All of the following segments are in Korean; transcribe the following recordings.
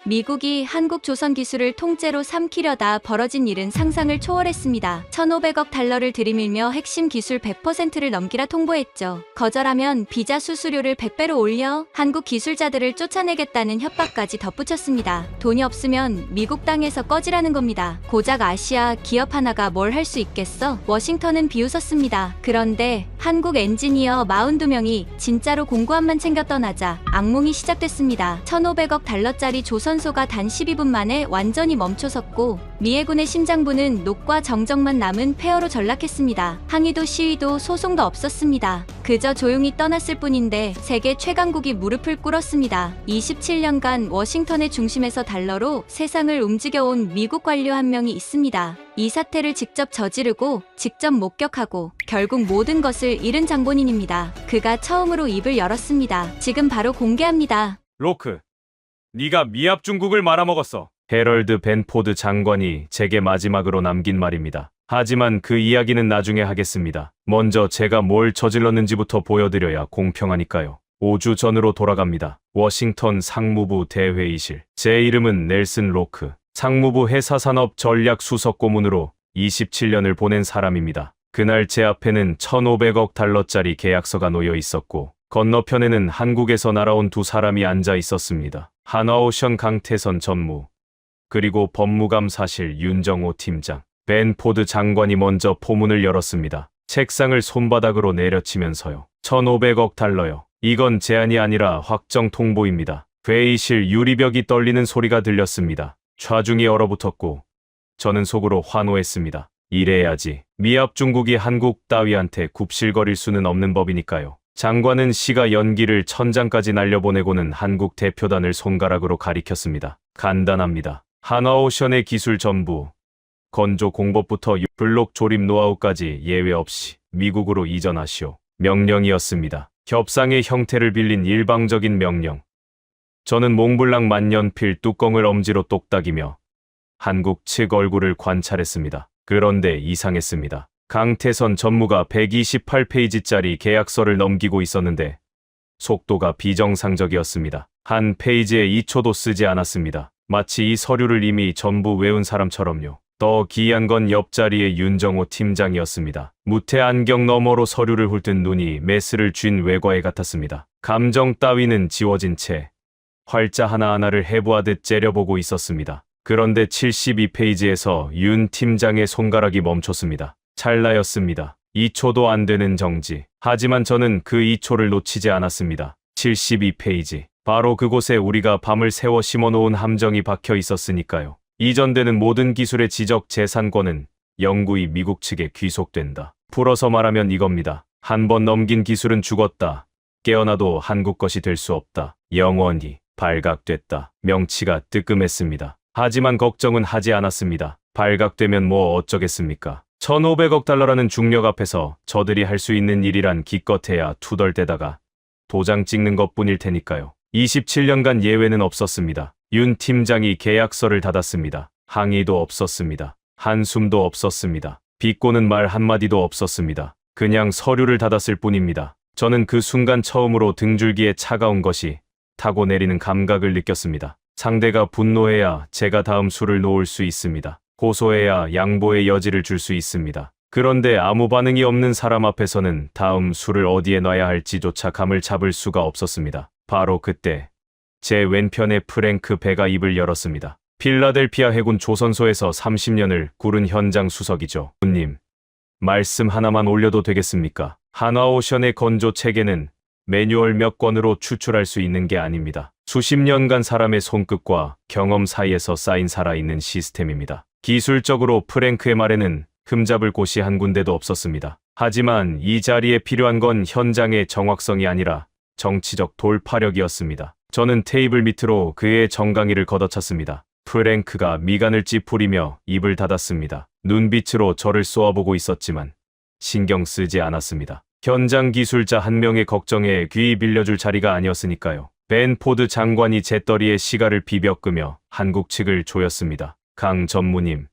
미국이 한국 조선 기술을 통째로 삼키려다 벌어진 일은 상상을 초월했습니다. 1,500억 달러를 들이밀며 핵심 기술 100%를 넘기라 통보했죠. 거절하면 비자 수수료를 100배로 올려 한국 기술자들을 쫓아내겠다는 협박까지 덧붙였습니다. 돈이 없으면 미국 땅에서 꺼지라는 겁니다. 고작 아시아 기업 하나가 뭘 할 수 있겠어? 워싱턴은 비웃었습니다. 그런데 한국 엔지니어 42명이 진짜로 공구함만 챙겨 떠나자 악몽이 시작됐습니다. 1,500억 달러짜리 조선소가 단 12분 만에 완전히 멈춰섰고 미해군의 심장부는 녹과 정적만 남은 폐허로 전락했습니다. 항의도 시위도 소송도 없었습니다. 그저 조용히 떠났을 뿐인데 세계 최강국이 무릎을 꿇었습니다. 27년간 워싱턴의 중심에서 달러로 세상을 움직여온 미국 관료 한 명이 있습니다. 이 사태를 직접 저지르고 직접 목격하고 결국 모든 것을 잃은 장본인입니다. 그가 처음으로 입을 열었습니다. 지금 바로 공개합니다. 로크, 네가 미합 중국을 말아먹었어. 헤럴드 벤포드 장관이 제게 마지막으로 남긴 말입니다. 하지만 그 이야기는 나중에 하겠습니다. 먼저 제가 뭘 저질렀는지부터 보여드려야 공평하니까요. 5주 전으로 돌아갑니다. 워싱턴 상무부 대회의실. 제 이름은 넬슨 로크. 상무부 회사산업 전략 수석 고문으로 27년을 보낸 사람입니다. 그날 제 앞에는 1,500억 달러짜리 계약서가 놓여 있었고 건너편에는 한국에서 날아온 두 사람이 앉아 있었습니다. 한화오션 강태선 전무, 그리고 법무감사실 윤정호 팀장. 벤포드 장관이 먼저 포문을 열었습니다. 책상을 손바닥으로 내려치면서요. 1,500억 달러요. 이건 제안이 아니라 확정 통보입니다. 회의실 유리벽이 떨리는 소리가 들렸습니다. 좌중이 얼어붙었고 저는 속으로 환호했습니다. 이래야지. 미합 중국이 한국 따위한테 굽실거릴 수는 없는 법이니까요. 장관은 시가 연기를 천장까지 날려보내고는 한국 대표단을 손가락으로 가리켰습니다. 간단합니다. 한화오션의 기술 전부, 건조 공법부터 블록 조립 노하우까지 예외 없이 미국으로 이전하시오. 명령이었습니다. 협상의 형태를 빌린 일방적인 명령. 저는 몽블랑 만년필 뚜껑을 엄지로 똑딱이며 한국 측 얼굴을 관찰했습니다. 그런데 이상했습니다. 강태선 전무가 128페이지짜리 계약서를 넘기고 있었는데 속도가 비정상적이었습니다. 한 페이지에 2초도 쓰지 않았습니다. 마치 이 서류를 이미 전부 외운 사람처럼요. 더 기이한 건 옆자리의 윤정호 팀장이었습니다. 무태 안경 너머로 서류를 훑은 눈이 메스를 쥔 외과에 같았습니다. 감정 따위는 지워진 채 활자 하나하나를 해부하듯 째려보고 있었습니다. 그런데 72페이지에서 윤 팀장의 손가락이 멈췄습니다. 찰나였습니다. 2초도 안 되는 정지. 하지만 저는 그 2초를 놓치지 않았습니다. 72페이지. 바로 그곳에 우리가 밤을 새워 심어놓은 함정이 박혀 있었으니까요. 이전되는 모든 기술의 지적 재산권은 영구히 미국 측에 귀속된다. 풀어서 말하면 이겁니다. 한 번 넘긴 기술은 죽었다. 깨어나도 한국 것이 될 수 없다. 영원히 발각됐다. 명치가 뜨끔했습니다. 하지만 걱정은 하지 않았습니다. 발각되면 뭐 어쩌겠습니까? 1,500억 달러라는 중력 앞에서 저들이 할 수 있는 일이란 기껏해야 투덜대다가 도장 찍는 것뿐일 테니까요. 27년간 예외는 없었습니다. 윤 팀장이 계약서를 닫았습니다. 항의도 없었습니다. 한숨도 없었습니다. 비꼬는 말 한마디도 없었습니다. 그냥 서류를 닫았을 뿐입니다. 저는 그 순간 처음으로 등줄기에 차가운 것이 타고 내리는 감각을 느꼈습니다. 상대가 분노해야 제가 다음 수를 놓을 수 있습니다. 고소해야 양보의 여지를 줄 수 있습니다. 그런데 아무 반응이 없는 사람 앞에서는 다음 수를 어디에 놔야 할지조차 감을 잡을 수가 없었습니다. 바로 그때 제 왼편의 프랭크 배가 입을 열었습니다. 필라델피아 해군 조선소에서 30년을 구른 현장 수석이죠. 님, 말씀 하나만 올려도 되겠습니까? 한화오션의 건조 체계는 매뉴얼 몇 권으로 추출할 수 있는 게 아닙니다. 수십 년간 사람의 손끝과 경험 사이에서 쌓인 살아있는 시스템입니다. 기술적으로 프랭크의 말에는 흠잡을 곳이 한 군데도 없었습니다. 하지만 이 자리에 필요한 건 현장의 정확성이 아니라 정치적 돌파력이었습니다. 저는 테이블 밑으로 그의 정강이를 걷어찼습니다. 프랭크가 미간을 찌푸리며 입을 닫았습니다. 눈빛으로 저를 쏘아보고 있었지만 신경 쓰지 않았습니다. 현장 기술자 한 명의 걱정에 귀 빌려줄 자리가 아니었으니까요. 벤포드 장관이 재떨이에 시가를 비벼 끄며 한국 측을 조였습니다. 강 전무님,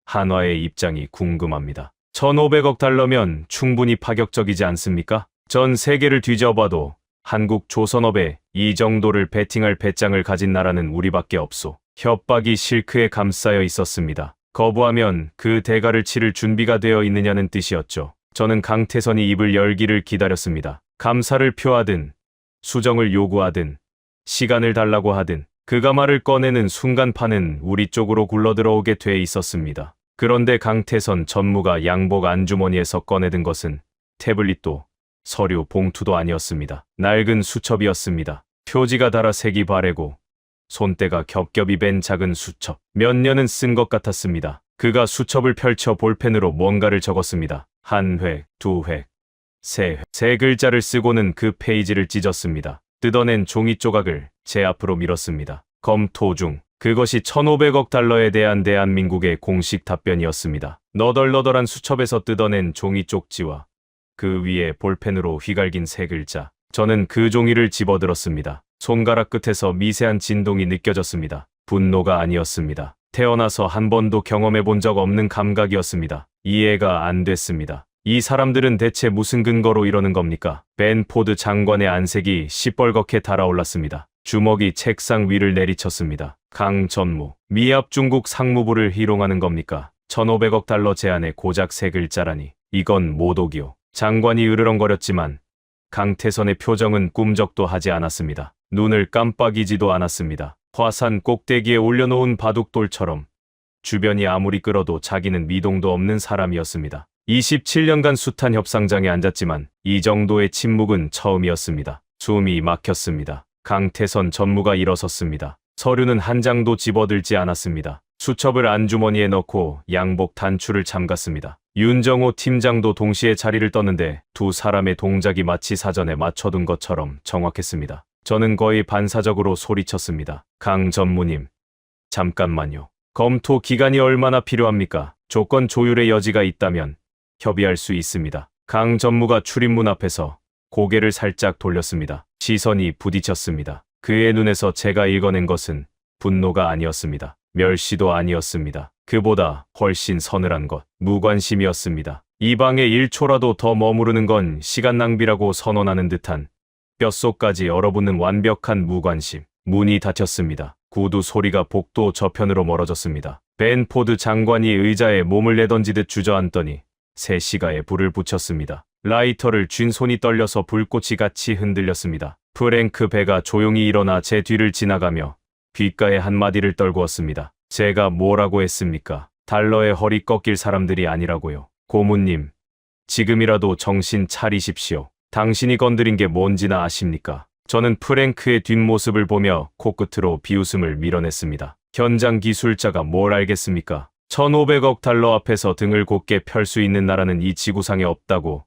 한화의 입장이 궁금합니다. 1,500억 달러면 충분히 파격적이지 않습니까? 전 세계를 뒤져봐도 한국 조선업에 이 정도를 베팅할 배짱을 가진 나라는 우리밖에 없소. 협박이 실크에 감싸여 있었습니다. 거부하면 그 대가를 치를 준비가 되어 있느냐는 뜻이었죠. 저는 강태선이 입을 열기를 기다렸습니다. 감사를 표하든 수정을 요구하든 시간을 달라고 하든 그가 말을 꺼내는 순간 판은 우리 쪽으로 굴러들어오게 돼 있었습니다. 그런데 강태선 전무가 양복 안주머니에서 꺼내든 것은 태블릿도 서류 봉투도 아니었습니다. 낡은 수첩이었습니다. 표지가 달아 색이 바래고 손때가 겹겹이 밴 작은 수첩. 몇 년은 쓴 것 같았습니다. 그가 수첩을 펼쳐 볼펜으로 뭔가를 적었습니다. 한 획, 두 획, 세 획. 세 글자를 쓰고는 그 페이지를 찢었습니다. 뜯어낸 종이 조각을 제 앞으로 밀었습니다. 검토 중. 그것이 1,500억 달러에 대한 대한민국의 공식 답변이었습니다. 너덜너덜한 수첩에서 뜯어낸 종이 쪽지와 그 위에 볼펜으로 휘갈긴 세 글자. 저는 그 종이를 집어들었습니다. 손가락 끝에서 미세한 진동이 느껴졌습니다. 분노가 아니었습니다. 태어나서 한 번도 경험해 본 적 없는 감각이었습니다. 이해가 안 됐습니다. 이 사람들은 대체 무슨 근거로 이러는 겁니까? 벤 포드 장관의 안색이 시뻘겋게 달아올랐습니다. 주먹이 책상 위를 내리쳤습니다. 강 전무, 미합 중국 상무부를 희롱하는 겁니까? 1,500억 달러 제안에 고작 세 글자라니. 이건 모독이요. 장관이 으르렁거렸지만 강태선의 표정은 꿈적도 하지 않았습니다. 눈을 깜빡이지도 않았습니다. 화산 꼭대기에 올려놓은 바둑돌처럼 주변이 아무리 끌어도 자기는 미동도 없는 사람이었습니다. 27년간 숱한 협상장에 앉았지만 이 정도의 침묵은 처음이었습니다. 숨이 막혔습니다. 강태선 전무가 일어섰습니다. 서류는 한 장도 집어들지 않았습니다. 수첩을 안주머니에 넣고 양복 단추를 잠갔습니다. 윤정호 팀장도 동시에 자리를 떴는데 두 사람의 동작이 마치 사전에 맞춰둔 것처럼 정확했습니다. 저는 거의 반사적으로 소리쳤습니다. 강 전무님, 잠깐만요. 검토 기간이 얼마나 필요합니까? 조건 조율의 여지가 있다면 협의할 수 있습니다. 강 전무가 출입문 앞에서 고개를 살짝 돌렸습니다. 시선이 부딪혔습니다. 그의 눈에서 제가 읽어낸 것은 분노가 아니었습니다. 멸시도 아니었습니다. 그보다 훨씬 서늘한 것, 무관심이었습니다. 이 방에 1초라도 더 머무르는 건 시간 낭비라고 선언하는 듯한 뼛속까지 얼어붙는 완벽한 무관심. 문이 닫혔습니다. 구두 소리가 복도 저편으로 멀어졌습니다. 벤 포드 장관이 의자에 몸을 내던지듯 주저앉더니 새 시가에 불을 붙였습니다. 라이터를 쥔 손이 떨려서 불꽃이 같이 흔들렸습니다. 프랭크 배가 조용히 일어나 제 뒤를 지나가며 귓가에 한마디를 떨구었습니다. 제가 뭐라고 했습니까? 달러에 허리 꺾일 사람들이 아니라고요. 고문님, 지금이라도 정신 차리십시오. 당신이 건드린 게 뭔지나 아십니까? 저는 프랭크의 뒷모습을 보며 코끝으로 비웃음을 밀어냈습니다. 현장 기술자가 뭘 알겠습니까? 1,500억 달러 앞에서 등을 곧게 펼 수 있는 나라는 이 지구상에 없다고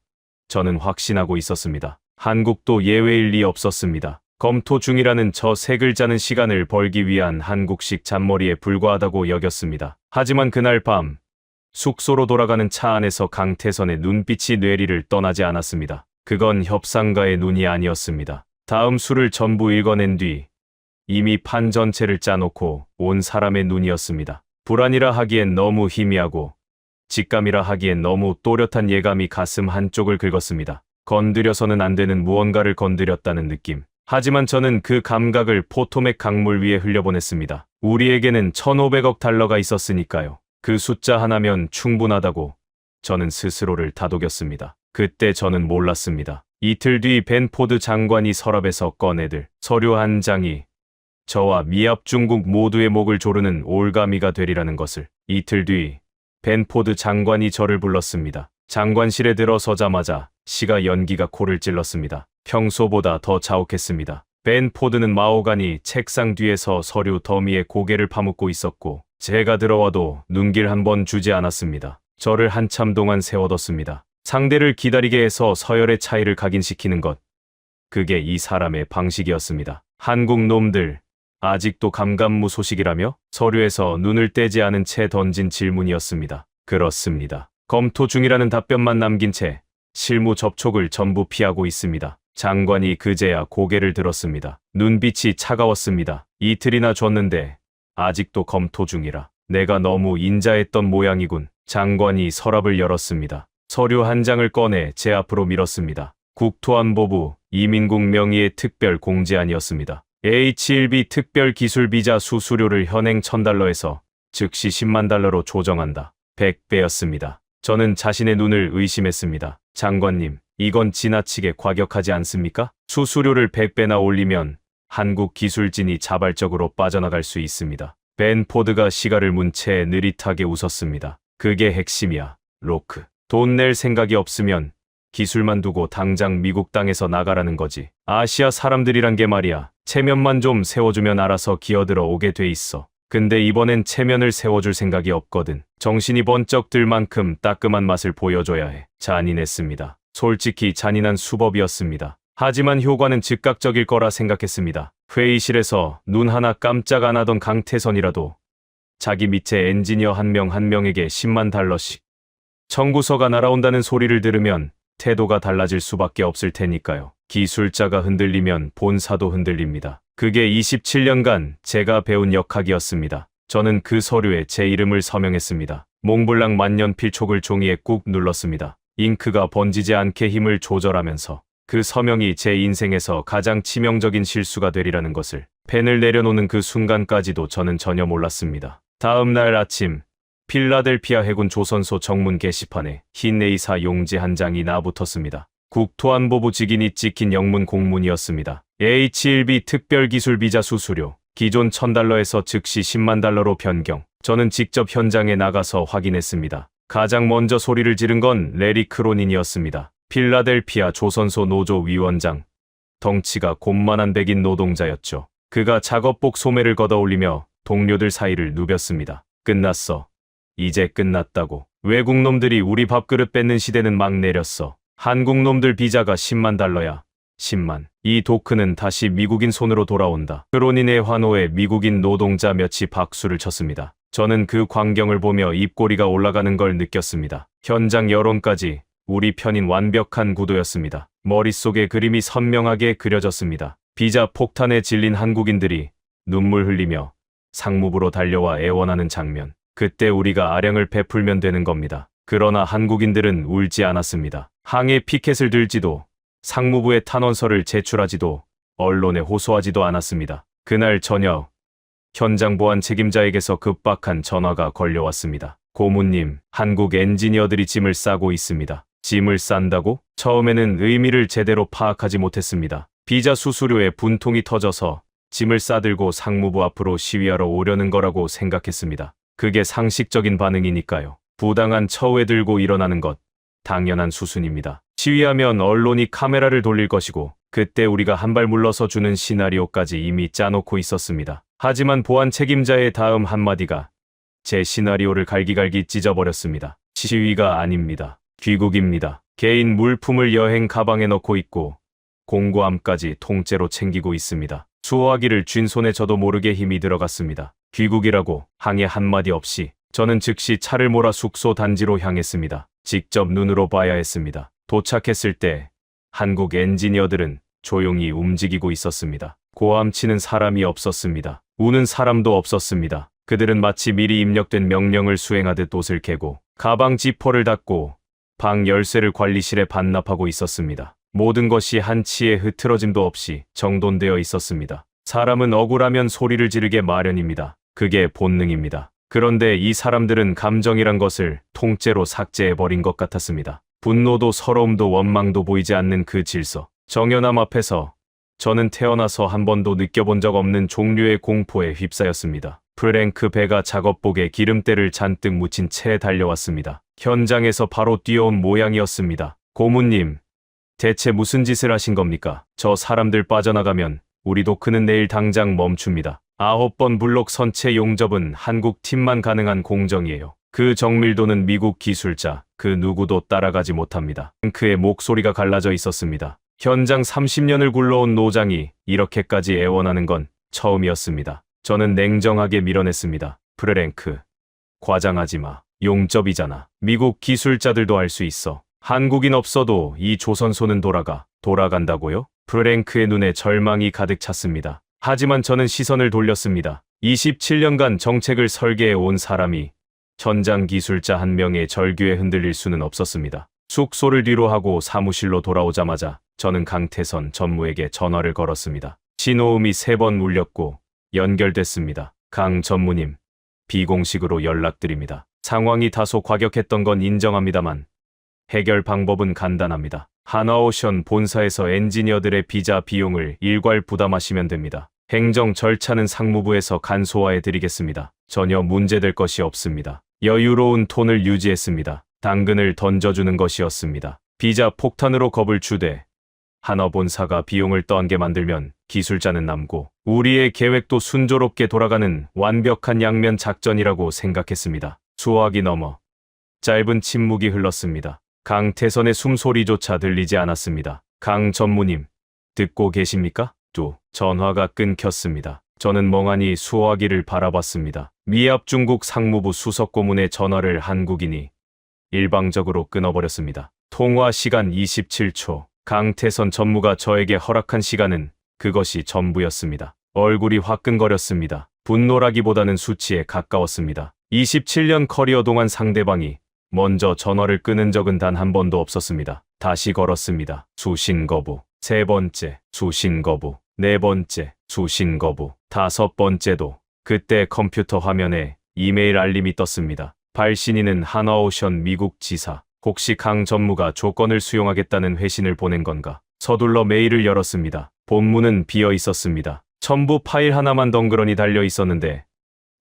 저는 확신하고 있었습니다. 한국도 예외일 리 없었습니다. 검토 중이라는 저 세 글자는 시간을 벌기 위한 한국식 잔머리에 불과하다고 여겼습니다. 하지만 그날 밤 숙소로 돌아가는 차 안에서 강태선의 눈빛이 뇌리를 떠나지 않았습니다. 그건 협상가의 눈이 아니었습니다. 다음 수를 전부 읽어낸 뒤 이미 판 전체를 짜놓고 온 사람의 눈이었습니다. 불안이라 하기엔 너무 희미하고 직감이라 하기엔 너무 또렷한 예감이 가슴 한쪽을 긁었습니다. 건드려서는 안 되는 무언가를 건드렸다는 느낌. 하지만 저는 그 감각을 포토맥 강물 위에 흘려보냈습니다. 우리에게는 1,500억 달러가 있었으니까요. 그 숫자 하나면 충분하다고 저는 스스로를 다독였습니다. 그때 저는 몰랐습니다. 이틀 뒤 벤 포드 장관이 서랍에서 꺼내들 서류 한 장이 저와 미합 중국 모두의 목을 조르는 올가미가 되리라는 것을. 이틀 뒤 벤 포드 장관이 저를 불렀습니다. 장관실에 들어서자마자 시가 연기가 코를 찔렀습니다. 평소보다 더 자욱했습니다. 벤 포드는 마오가니 책상 뒤에서 서류 더미에 고개를 파묻고 있었고 제가 들어와도 눈길 한 번 주지 않았습니다. 저를 한참 동안 세워뒀습니다. 상대를 기다리게 해서 서열의 차이를 각인시키는 것. 그게 이 사람의 방식이었습니다. 한국 놈들, 아직도 감감무소식이라며? 서류에서 눈을 떼지 않은 채 던진 질문이었습니다. 그렇습니다. 검토 중이라는 답변만 남긴 채 실무 접촉을 전부 피하고 있습니다. 장관이 그제야 고개를 들었습니다. 눈빛이 차가웠습니다. 이틀이나 줬는데 아직도 검토 중이라. 내가 너무 인자했던 모양이군. 장관이 서랍을 열었습니다. 서류 한 장을 꺼내 제 앞으로 밀었습니다. 국토안보부 이민국 명의의 특별 공제안이었습니다. H1B 특별 기술 비자 수수료를 현행 1000달러에서 즉시 10만 달러로 조정한다. 100배였습니다. 저는 자신의 눈을 의심했습니다. 장관님, 이건 지나치게 과격하지 않습니까? 수수료를 100배나 올리면 한국 기술진이 자발적으로 빠져나갈 수 있습니다. 벤 포드가 시가를 문 채 느릿하게 웃었습니다. 그게 핵심이야, 로크. 돈 낼 생각이 없으면 기술만 두고 당장 미국 땅에서 나가라는 거지. 아시아 사람들이란 게 말이야. 체면만 좀 세워주면 알아서 기어들어 오게 돼 있어. 근데 이번엔 체면을 세워줄 생각이 없거든. 정신이 번쩍 들 만큼 따끔한 맛을 보여줘야 해. 잔인했습니다. 솔직히 잔인한 수법이었습니다. 하지만 효과는 즉각적일 거라 생각했습니다. 회의실에서 눈 하나 깜짝 안 하던 강태선이라도 자기 밑에 엔지니어 한 명 한 명에게 10만 달러씩 청구서가 날아온다는 소리를 들으면 태도가 달라질 수밖에 없을 테니까요. 기술자가 흔들리면 본사도 흔들립니다. 그게 27년간 제가 배운 역학이었습니다. 저는 그 서류에 제 이름을 서명했습니다. 몽블랑 만년필촉을 종이에 꾹 눌렀습니다. 잉크가 번지지 않게 힘을 조절하면서 그 서명이 제 인생에서 가장 치명적인 실수가 되리라는 것을 펜을 내려놓는 그 순간까지도 저는 전혀 몰랐습니다. 다음 날 아침 필라델피아 해군 조선소 정문 게시판에 흰 A사 용지 한 장이 나붙었습니다. 국토안보부 직인이 찍힌 영문 공문이었습니다. H1B 특별기술 비자 수수료 기존 1000달러에서 즉시 10만 달러로 변경. 저는 직접 현장에 나가서 확인했습니다. 가장 먼저 소리를 지른 건 레리 크로닌이었습니다. 필라델피아 조선소 노조 위원장. 덩치가 곤만한 백인 노동자였죠. 그가 작업복 소매를 걷어올리며 동료들 사이를 누볐습니다. 끝났어. 이제 끝났다고. 외국 놈들이 우리 밥그릇 뺏는 시대는 막 내렸어. 한국 놈들 비자가 10만 달러야. 10만. 이 도크는 다시 미국인 손으로 돌아온다. 크로닌의 환호에 미국인 노동자 몇이 박수를 쳤습니다. 저는 그 광경을 보며 입꼬리가 올라가는 걸 느꼈습니다. 현장 여론까지 우리 편인 완벽한 구도였습니다. 머릿속에 그림이 선명하게 그려졌습니다. 비자 폭탄에 질린 한국인들이 눈물 흘리며 상무부로 달려와 애원하는 장면. 그때 우리가 아량을 베풀면 되는 겁니다. 그러나 한국인들은 울지 않았습니다. 항해 피켓을 들지도 상무부에 탄원서를 제출하지도 언론에 호소하지도 않았습니다. 그날 저녁 현장 보안 책임자에게서 급박한 전화가 걸려왔습니다. 고문님, 한국 엔지니어들이 짐을 싸고 있습니다. 짐을 싼다고? 처음에는 의미를 제대로 파악하지 못했습니다. 비자 수수료에 분통이 터져서 짐을 싸들고 상무부 앞으로 시위하러 오려는 거라고 생각했습니다. 그게 상식적인 반응이니까요. 부당한 처우에 들고 일어나는 것, 당연한 수순입니다. 시위하면 언론이 카메라를 돌릴 것이고 그때 우리가 한 발 물러서 주는 시나리오까지 이미 짜놓고 있었습니다. 하지만 보안 책임자의 다음 한마디가 제 시나리오를 갈기갈기 찢어버렸습니다. 시위가 아닙니다. 귀국입니다. 개인 물품을 여행 가방에 넣고 있고 공구함까지 통째로 챙기고 있습니다. 수호하기를 쥔 손에 저도 모르게 힘이 들어갔습니다. 귀국이라고 항해 한마디 없이 저는 즉시 차를 몰아 숙소 단지로 향했습니다. 직접 눈으로 봐야 했습니다. 도착했을 때 한국 엔지니어들은 조용히 움직이고 있었습니다. 고함치는 사람이 없었습니다. 우는 사람도 없었습니다. 그들은 마치 미리 입력된 명령을 수행하듯 옷을 개고 가방 지퍼를 닫고 방 열쇠를 관리실에 반납하고 있었습니다. 모든 것이 한치의 흐트러짐도 없이 정돈되어 있었습니다. 사람은 억울하면 소리를 지르게 마련입니다. 그게 본능입니다. 그런데 이 사람들은 감정이란 것을 통째로 삭제해버린 것 같았습니다. 분노도 서러움도 원망도 보이지 않는 그 질서. 정연함 앞에서 저는 태어나서 한 번도 느껴본 적 없는 종류의 공포에 휩싸였습니다. 프랭크 배가 작업복에 기름때를 잔뜩 묻힌 채 달려왔습니다. 현장에서 바로 뛰어온 모양이었습니다. 고문님, 대체 무슨 짓을 하신 겁니까? 저 사람들 빠져나가면 우리 도크는 내일 당장 멈춥니다. 9번 블록 선체 용접은 한국 팀만 가능한 공정이에요. 그 정밀도는 미국 기술자 그 누구도 따라가지 못합니다. 그의 목소리가 갈라져 있었습니다. 현장 30년을 굴러온 노장이 이렇게까지 애원하는 건 처음이었습니다. 저는 냉정하게 밀어냈습니다. 프랭크, 과장하지 마. 용접이잖아. 미국 기술자들도 할 수 있어. 한국인 없어도 이 조선소는 돌아간다고요? 프랭크의 눈에 절망이 가득 찼습니다. 하지만 저는 시선을 돌렸습니다. 27년간 정책을 설계해 온 사람이 현장 기술자 한 명의 절규에 흔들릴 수는 없었습니다. 숙소를 뒤로 하고 사무실로 돌아오자마자 저는 강태선 전무에게 전화를 걸었습니다. 신호음이 3번 울렸고 연결됐습니다. 강 전무님, 비공식으로 연락드립니다. 상황이 다소 과격했던 건 인정합니다만 해결 방법은 간단합니다. 하나오션 본사에서 엔지니어들의 비자 비용을 일괄 부담하시면 됩니다. 행정 절차는 상무부에서 간소화해 드리겠습니다. 전혀 문제될 것이 없습니다. 여유로운 톤을 유지했습니다. 당근을 던져주는 것이었습니다. 비자 폭탄으로 겁을 주되 하나본사가 비용을 떠안게 만들면 기술자는 남고 우리의 계획도 순조롭게 돌아가는 완벽한 양면 작전이라고 생각했습니다. 수화기 넘어 짧은 침묵이 흘렀습니다. 강태선의 숨소리조차 들리지 않았습니다. 강 전무님, 듣고 계십니까? 또 전화가 끊겼습니다. 저는 멍하니 수화기를 바라봤습니다. 미합 중국 상무부 수석고문의 전화를 한국인이 일방적으로 끊어버렸습니다. 통화 시간 27초. 강태선 전무가 저에게 허락한 시간은 그것이 전부였습니다. 얼굴이 화끈거렸습니다. 분노라기보다는 수치에 가까웠습니다. 27년 커리어 동안 상대방이 먼저 전화를 끊은 적은 단 한 번도 없었습니다. 다시 걸었습니다. 수신 거부. 3번째, 수신 거부. 4번째, 수신 거부. 5번째도. 그때 컴퓨터 화면에 이메일 알림이 떴습니다. 발신인은 하나오션 미국 지사. 혹시 강 전무가 조건을 수용하겠다는 회신을 보낸 건가? 서둘러 메일을 열었습니다. 본문은 비어 있었습니다. 첨부 파일 하나만 덩그러니 달려 있었는데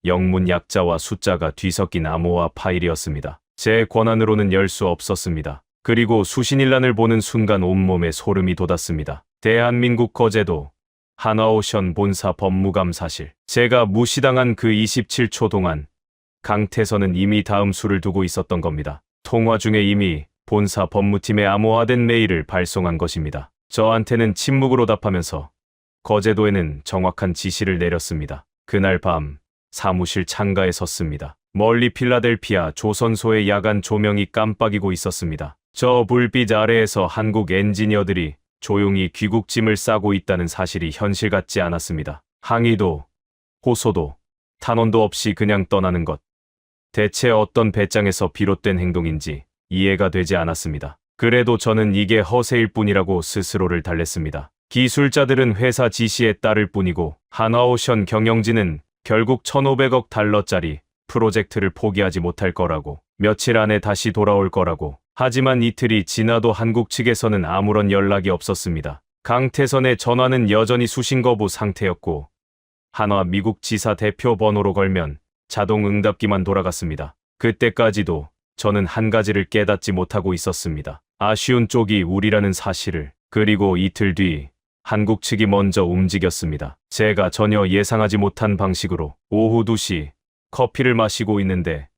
영문 약자와 숫자가 뒤섞인 암호화 파일이었습니다. 제 권한으로는 열 수 없었습니다. 그리고 수신일란을 보는 순간 온몸에 소름이 돋았습니다. 대한민국 거제도 하나오션 본사 법무감사실. 제가 무시당한 그 27초 동안 강태선은 이미 다음 수를 두고 있었던 겁니다. 통화 중에 이미 본사 법무팀에 암호화된 메일을 발송한 것입니다. 저한테는 침묵으로 답하면서 거제도에는 정확한 지시를 내렸습니다. 그날 밤 사무실 창가에 섰습니다. 멀리 필라델피아 조선소의 야간 조명이 깜빡이고 있었습니다. 저 불빛 아래에서 한국 엔지니어들이 조용히 귀국짐을 싸고 있다는 사실이 현실 같지 않았습니다. 항의도, 호소도, 탄원도 없이 그냥 떠나는 것. 대체 어떤 배짱에서 비롯된 행동인지 이해가 되지 않았습니다. 그래도 저는 이게 허세일 뿐이라고 스스로를 달랬습니다. 기술자들은 회사 지시에 따를 뿐이고 하나오션 경영진은 결국 1,500억 달러짜리 프로젝트를 포기하지 못할 거라고, 며칠 안에 다시 돌아올 거라고. 하지만 이틀이 지나도 한국 측에서는 아무런 연락이 없었습니다. 강태선의 전화는 여전히 수신 거부 상태였고 한화 미국 지사 대표 번호로 걸면 자동 응답기만 돌아갔습니다. 그때까지도 저는 한 가지를 깨닫지 못하고 있었습니다. 아쉬운 쪽이 우리라는 사실을. 그리고 이틀 뒤 한국 측이 먼저 움직였습니다. 제가 전혀 예상하지 못한 방식으로 오후 2시 커피를 마시고 있는데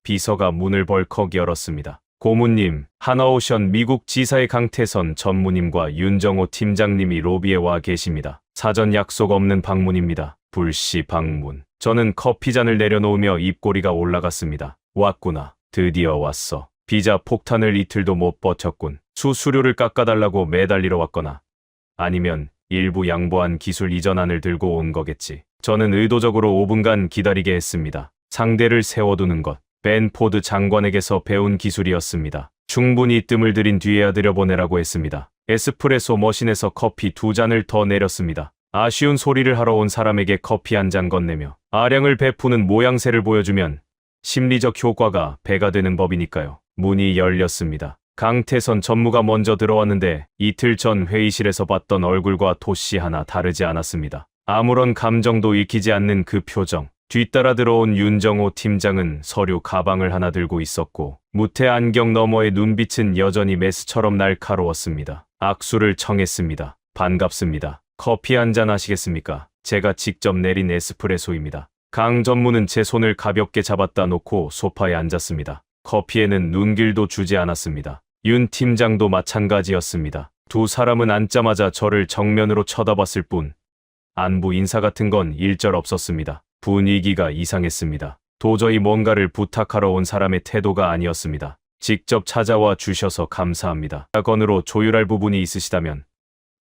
비서가 문을 벌컥 열었습니다. 고문님, 하나오션 미국 지사의 강태선 전무님과 윤정호 팀장님이 로비에 와 계십니다. 사전 약속 없는 방문입니다. 불시 방문. 저는 커피잔을 내려놓으며 입꼬리가 올라갔습니다. 왔구나. 드디어 왔어. 비자 폭탄을 이틀도 못 버텼군. 수수료를 깎아달라고 매달리러 왔거나 아니면 일부 양보한 기술 이전안을 들고 온 거겠지. 저는 의도적으로 5분간 기다리게 했습니다. 상대를 세워두는 것. 벤 포드 장관에게서 배운 기술이었습니다. 충분히 뜸을 들인 뒤에야 들여보내라고 했습니다. 에스프레소 머신에서 커피 2잔을 더 내렸습니다. 아쉬운 소리를 하러 온 사람에게 커피 한 잔 건네며 아량을 베푸는 모양새를 보여주면 심리적 효과가 배가 되는 법이니까요. 문이 열렸습니다. 강태선 전무가 먼저 들어왔는데 이틀 전 회의실에서 봤던 얼굴과 토씨 하나 다르지 않았습니다. 아무런 감정도 읽히지 않는 그 표정. 뒤따라 들어온 윤정호 팀장은 서류 가방을 하나 들고 있었고 무태 안경 너머의 눈빛은 여전히 메스처럼 날카로웠습니다. 악수를 청했습니다. 반갑습니다. 커피 한 잔 하시겠습니까? 제가 직접 내린 에스프레소입니다. 강 전무는 제 손을 가볍게 잡았다 놓고 소파에 앉았습니다. 커피에는 눈길도 주지 않았습니다. 윤 팀장도 마찬가지였습니다. 두 사람은 앉자마자 저를 정면으로 쳐다봤을 뿐 안부 인사 같은 건 일절 없었습니다. 분위기가 이상했습니다. 도저히 뭔가를 부탁하러 온 사람의 태도가 아니었습니다. 직접 찾아와 주셔서 감사합니다. 건으로 조율할 부분이 있으시다면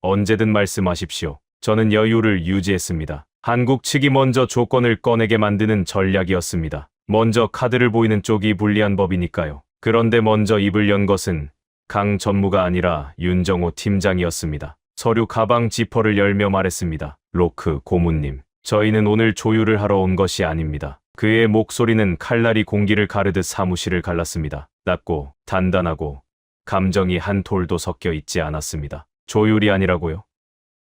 언제든 말씀하십시오. 저는 여유를 유지했습니다. 한국 측이 먼저 조건을 꺼내게 만드는 전략이었습니다. 먼저 카드를 보이는 쪽이 불리한 법이니까요. 그런데 먼저 입을 연 것은 강 전무가 아니라 윤정호 팀장이었습니다. 서류 가방 지퍼를 열며 말했습니다. 로크 고문님, 저희는 오늘 조율을 하러 온 것이 아닙니다. 그의 목소리는 칼날이 공기를 가르듯 사무실을 갈랐습니다. 낮고 단단하고 감정이 한 톨도 섞여 있지 않았습니다. 조율이 아니라고요?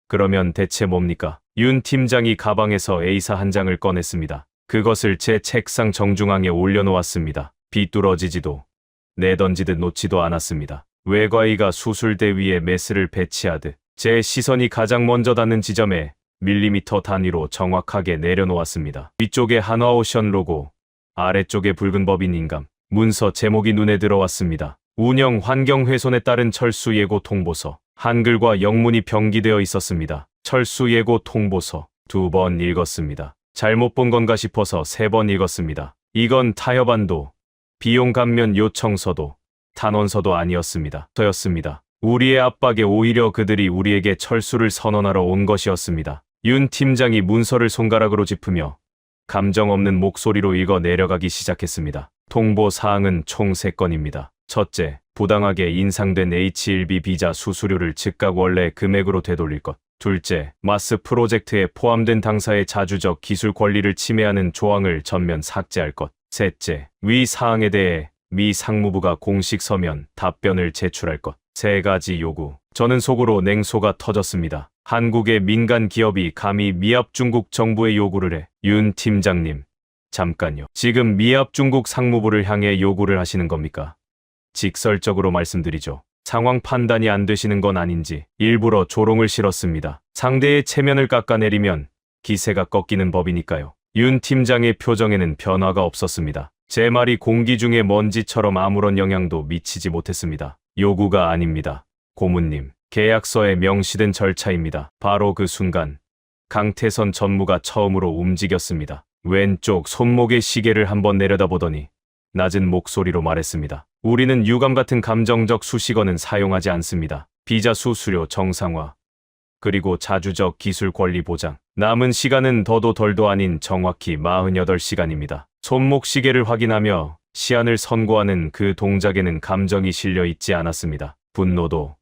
그러면 대체 뭡니까? 윤 팀장이 가방에서 A사 한 장을 꺼냈습니다. 그것을 제 책상 정중앙에 올려놓았습니다. 비뚤어지지도 내던지듯 놓지도 않았습니다. 외과의가 수술대 위에 메스를 배치하듯 제 시선이 가장 먼저 닿는 지점에 밀리미터 단위로 정확하게 내려놓았습니다. 위쪽에 한화오션 로고, 아래쪽에 붉은 법인 인감, 문서 제목이 눈에 들어왔습니다. 운영 환경 훼손에 따른 철수 예고 통보서. 한글과 영문이 병기되어 있었습니다. 철수 예고 통보서. 2번 읽었습니다. 잘못 본 건가 싶어서 3번 읽었습니다. 이건 타협안도, 비용 감면 요청서도, 탄원서도 아니었습니다. 저였습니다. 우리의 압박에 오히려 그들이 우리에게 철수를 선언하러 온 것이었습니다. 윤 팀장이 문서를 손가락으로 짚으며 감정 없는 목소리로 읽어 내려가기 시작했습니다. 통보 사항은 총 3건입니다. 첫째, 부당하게 인상된 H1B 비자 수수료를 즉각 원래 금액으로 되돌릴 것. 둘째, 마스 프로젝트에 포함된 당사의 자주적 기술 권리를 침해하는 조항을 전면 삭제할 것. 셋째, 위 사항에 대해 미 상무부가 공식 서면 답변을 제출할 것. 3가지 요구. 저는 속으로 냉소가 터졌습니다. 한국의 민간 기업이 감히 미합 중국 정부의 요구를 해. 윤 팀장님, 잠깐요. 지금 미합 중국 상무부를 향해 요구를 하시는 겁니까? 직설적으로 말씀드리죠. 상황 판단이 안 되시는 건 아닌지 일부러 조롱을 실었습니다. 상대의 체면을 깎아내리면 기세가 꺾이는 법이니까요. 윤 팀장의 표정에는 변화가 없었습니다. 제 말이 공기 중에 먼지처럼 아무런 영향도 미치지 못했습니다. 요구가 아닙니다. 고문님, 계약서에 명시된 절차입니다. 바로 그 순간 강태선 전무가 처음으로 움직였습니다. 왼쪽 손목의 시계를 한번 내려다보더니 낮은 목소리로 말했습니다. 우리는 유감 같은 감정적 수식어는 사용하지 않습니다. 비자 수수료 정상화, 그리고 자주적 기술 권리 보장. 남은 시간은 더도 덜도 아닌 정확히 48시간입니다. 손목 시계를 확인하며 시한을 선고하는 그 동작에는 감정이 실려 있지 않았습니다. 분노도,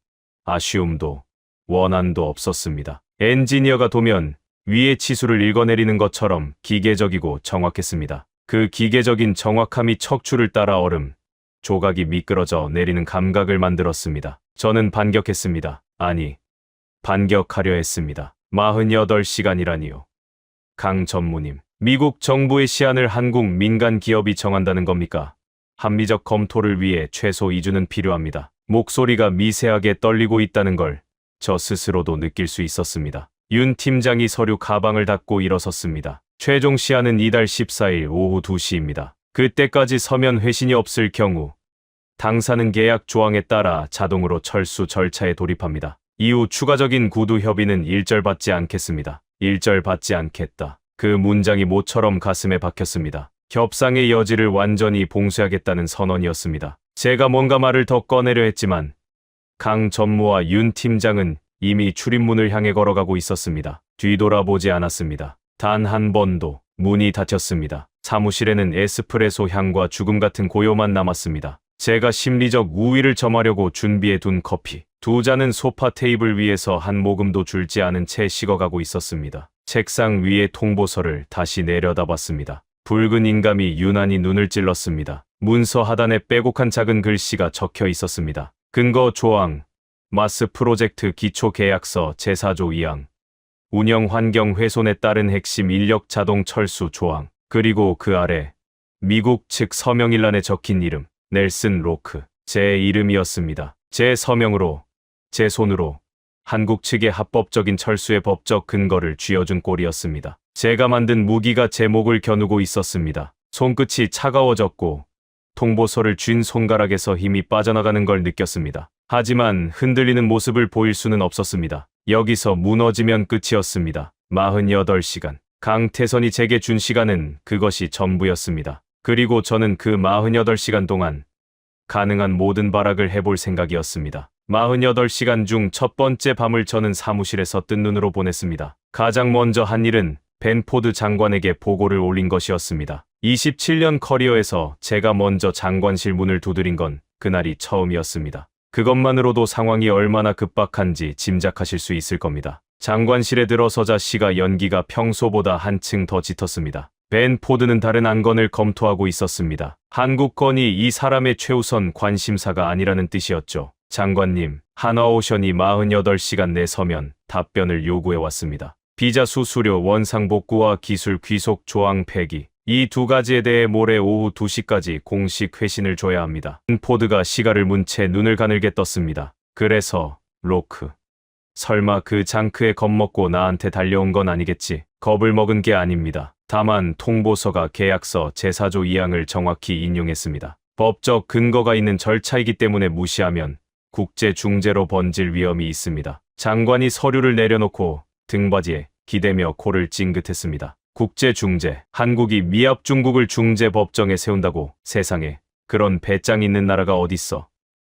아쉬움도, 원한도 없었습니다. 엔지니어가 도면 위의 치수를 읽어내리는 것처럼 기계적이고 정확했습니다. 그 기계적인 정확함이 척추를 따라 얼음, 조각이 미끄러져 내리는 감각을 만들었습니다. 저는 반격했습니다. 아니, 반격하려 했습니다. 48시간이라니요. 강 전무님, 미국 정부의 시한을 한국 민간 기업이 정한다는 겁니까? 합리적 검토를 위해 최소 2주는 필요합니다. 목소리가 미세하게 떨리고 있다는 걸 저 스스로도 느낄 수 있었습니다. 윤 팀장이 서류 가방을 닫고 일어섰습니다. 최종 시한은 이달 14일 오후 2시입니다. 그때까지 서면 회신이 없을 경우 당사는 계약 조항에 따라 자동으로 철수 절차에 돌입합니다. 이후 추가적인 구두 협의는 일절받지 않겠습니다. 일절받지 않겠다. 그 문장이 모처럼 가슴에 박혔습니다. 협상의 여지를 완전히 봉쇄하겠다는 선언이었습니다. 제가 뭔가 말을 더 꺼내려 했지만 강 전무와 윤 팀장은 이미 출입문을 향해 걸어가고 있었습니다. 뒤돌아보지 않았습니다. 단 한 번도. 문이 닫혔습니다. 사무실에는 에스프레소 향과 죽음 같은 고요만 남았습니다. 제가 심리적 우위를 점하려고 준비해 둔 커피. 2잔은 소파 테이블 위에서 한 모금도 줄지 않은 채 식어가고 있었습니다. 책상 위의 통보서를 다시 내려다봤습니다. 붉은 인감이 유난히 눈을 찔렀습니다. 문서 하단에 빼곡한 작은 글씨가 적혀 있었습니다. 근거 조항, 마스 프로젝트 기초계약서 제4조 2항, 운영 환경 훼손에 따른 핵심 인력 자동 철수 조항, 그리고 그 아래 미국 측 서명일란에 적힌 이름, 넬슨 로크. 제 이름이었습니다. 제 서명으로, 제 손으로 한국 측의 합법적인 철수의 법적 근거를 쥐어준 꼴이었습니다. 제가 만든 무기가 제 목을 겨누고 있었습니다. 손끝이 차가워졌고 통보서를 쥔 손가락에서 힘이 빠져나가는 걸 느꼈습니다. 하지만 흔들리는 모습을 보일 수는 없었습니다. 여기서 무너지면 끝이었습니다. 48시간. 강태선이 제게 준 시간은 그것이 전부였습니다. 그리고 저는 그 48시간 동안 가능한 모든 발악을 해볼 생각이었습니다. 48시간 중 첫 번째 밤을 저는 사무실에서 뜬 눈으로 보냈습니다. 가장 먼저 한 일은 벤포드 장관에게 보고를 올린 것이었습니다. 27년 커리어에서 제가 먼저 장관실 문을 두드린 건 그날이 처음이었습니다. 그것만으로도 상황이 얼마나 급박한지 짐작하실 수 있을 겁니다. 장관실에 들어서자 시가 연기가 평소보다 한층 더 짙었습니다. 벤 포드는 다른 안건을 검토하고 있었습니다. 한국건이 이 사람의 최우선 관심사가 아니라는 뜻이었죠. 장관님, 한화오션이 48시간 내 서면 답변을 요구해 왔습니다. 비자 수수료 원상 복구와 기술 귀속 조항 폐기, 이 두 가지에 대해 모레 오후 2시까지 공식 회신을 줘야 합니다. 포드가 시가를 문 채 눈을 가늘게 떴습니다. 그래서 로크, 설마 그 장크에 겁먹고 나한테 달려온 건 아니겠지? 겁을 먹은 게 아닙니다. 다만 통보서가 계약서 제4조 2항을 정확히 인용했습니다. 법적 근거가 있는 절차이기 때문에 무시하면 국제 중재로 번질 위험이 있습니다. 장관이 서류를 내려놓고 등받이에 기대며 코를 찡긋했습니다. 국제 중재, 한국이 미합 중국을 중재 법정에 세운다고? 세상에 그런 배짱 있는 나라가 어딨어.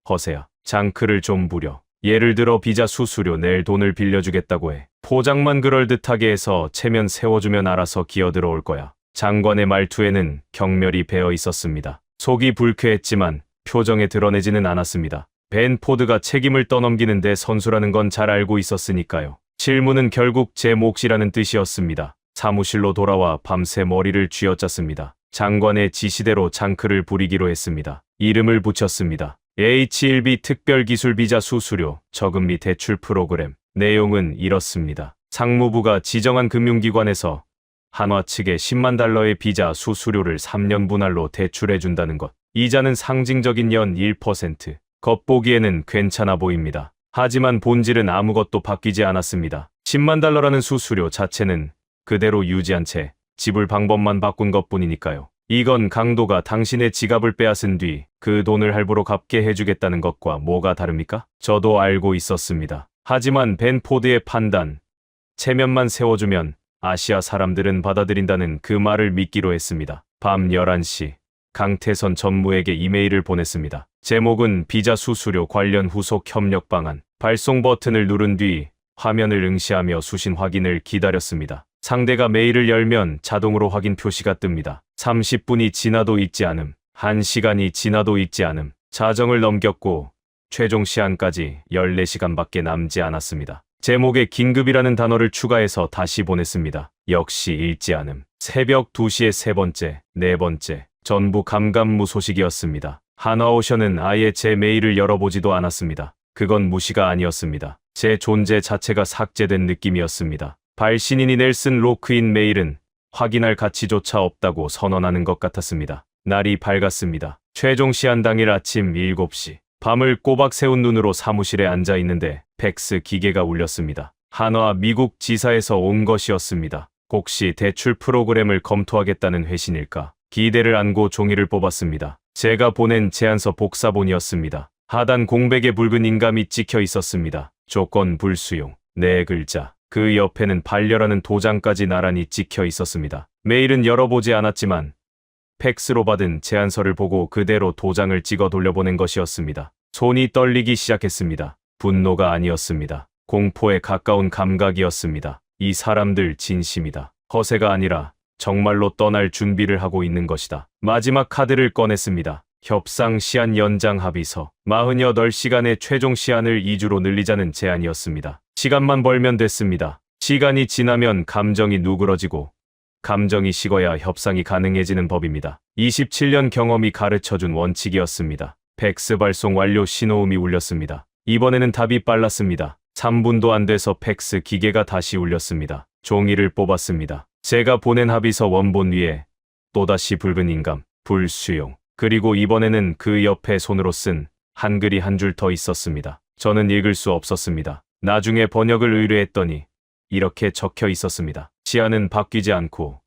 허세야, 장크를 좀 부려. 예를 들어 비자 수수료 낼 돈을 빌려주겠다고 해. 포장만 그럴듯하게 해서 체면 세워주면 알아서 기어들어올 거야. 장관의 말투에는 경멸이 배어 있었습니다. 속이 불쾌했지만 표정에 드러내지는 않았습니다. 벤 포드가 책임을 떠넘기는데 선수라는 건 잘 알고 있었으니까요. 질문은 결국 제 몫이라는 뜻이었습니다. 사무실로 돌아와 밤새 머리를 쥐어짰습니다. 장관의 지시대로 장크를 부리기로 했습니다. 이름을 붙였습니다. H1B 특별기술 비자 수수료 저금리 대출 프로그램. 내용은 이렇습니다. 상무부가 지정한 금융기관에서 한화 측에 10만 달러의 비자 수수료를 3년 분할로 대출해준다는 것. 이자는 상징적인 연 1%. 겉보기에는 괜찮아 보입니다. 하지만 본질은 아무것도 바뀌지 않았습니다. 10만 달러라는 수수료 자체는 그대로 유지한 채 지불 방법만 바꾼 것뿐이니까요. 이건 강도가 당신의 지갑을 빼앗은 뒤 그 돈을 할부로 갚게 해주겠다는 것과 뭐가 다릅니까? 저도 알고 있었습니다. 하지만 벤 포드의 판단, 체면만 세워주면 아시아 사람들은 받아들인다는 그 말을 믿기로 했습니다. 밤 11시, 강태선 전무에게 이메일을 보냈습니다. 제목은 비자 수수료 관련 후속 협력 방안. 발송 버튼을 누른 뒤 화면을 응시하며 수신 확인을 기다렸습니다. 상대가 메일을 열면 자동으로 확인 표시가 뜹니다. 30분이 지나도 읽지 않음. 1시간이 지나도 읽지 않음. 자정을 넘겼고 최종 시한까지 14시간밖에 남지 않았습니다. 제목에 긴급이라는 단어를 추가해서 다시 보냈습니다. 역시 읽지 않음. 새벽 2시에 세 번째, 네 번째. 전부 감감무소식이었습니다. 한화오션은 아예 제 메일을 열어보지도 않았습니다. 그건 무시가 아니었습니다. 제 존재 자체가 삭제된 느낌이었습니다. 발신인이 넬슨 로크인 메일은 확인할 가치조차 없다고 선언하는 것 같았습니다. 날이 밝았습니다. 최종 시한 당일 아침 7시. 밤을 꼬박 새운 눈으로 사무실에 앉아 있는데 팩스 기계가 울렸습니다. 한화 미국 지사에서 온 것이었습니다. 혹시 대출 프로그램을 검토하겠다는 회신일까? 기대를 안고 종이를 뽑았습니다. 제가 보낸 제안서 복사본이었습니다. 하단 공백에 붉은 인감이 찍혀 있었습니다. 조건 불수용. 4글자. 그 옆에는 반려라는 도장까지 나란히 찍혀 있었습니다. 메일은 열어보지 않았지만 팩스로 받은 제안서를 보고 그대로 도장을 찍어 돌려보낸 것이었습니다. 손이 떨리기 시작했습니다. 분노가 아니었습니다. 공포에 가까운 감각이었습니다. 이 사람들 진심이다. 허세가 아니라 정말로 떠날 준비를 하고 있는 것이다. 마지막 카드를 꺼냈습니다. 협상 시한 연장 합의서. 48시간의 최종 시한을 2주로 늘리자는 제안이었습니다. 시간만 벌면 됐습니다. 시간이 지나면 감정이 누그러지고 감정이 식어야 협상이 가능해지는 법입니다. 27년 경험이 가르쳐준 원칙이었습니다. 팩스 발송 완료 신호음이 울렸습니다. 이번에는 답이 빨랐습니다. 3분도 안 돼서 팩스 기계가 다시 울렸습니다. 종이를 뽑았습니다. 제가 보낸 합의서 원본 위에 또다시 붉은 인감, 불수용. 그리고 이번에는 그 옆에 손으로 쓴 한글이 한 줄 더 있었습니다. 저는 읽을 수 없었습니다. 나중에 번역을 의뢰했더니 이렇게 적혀 있었습니다. 시한은 바뀌지 않고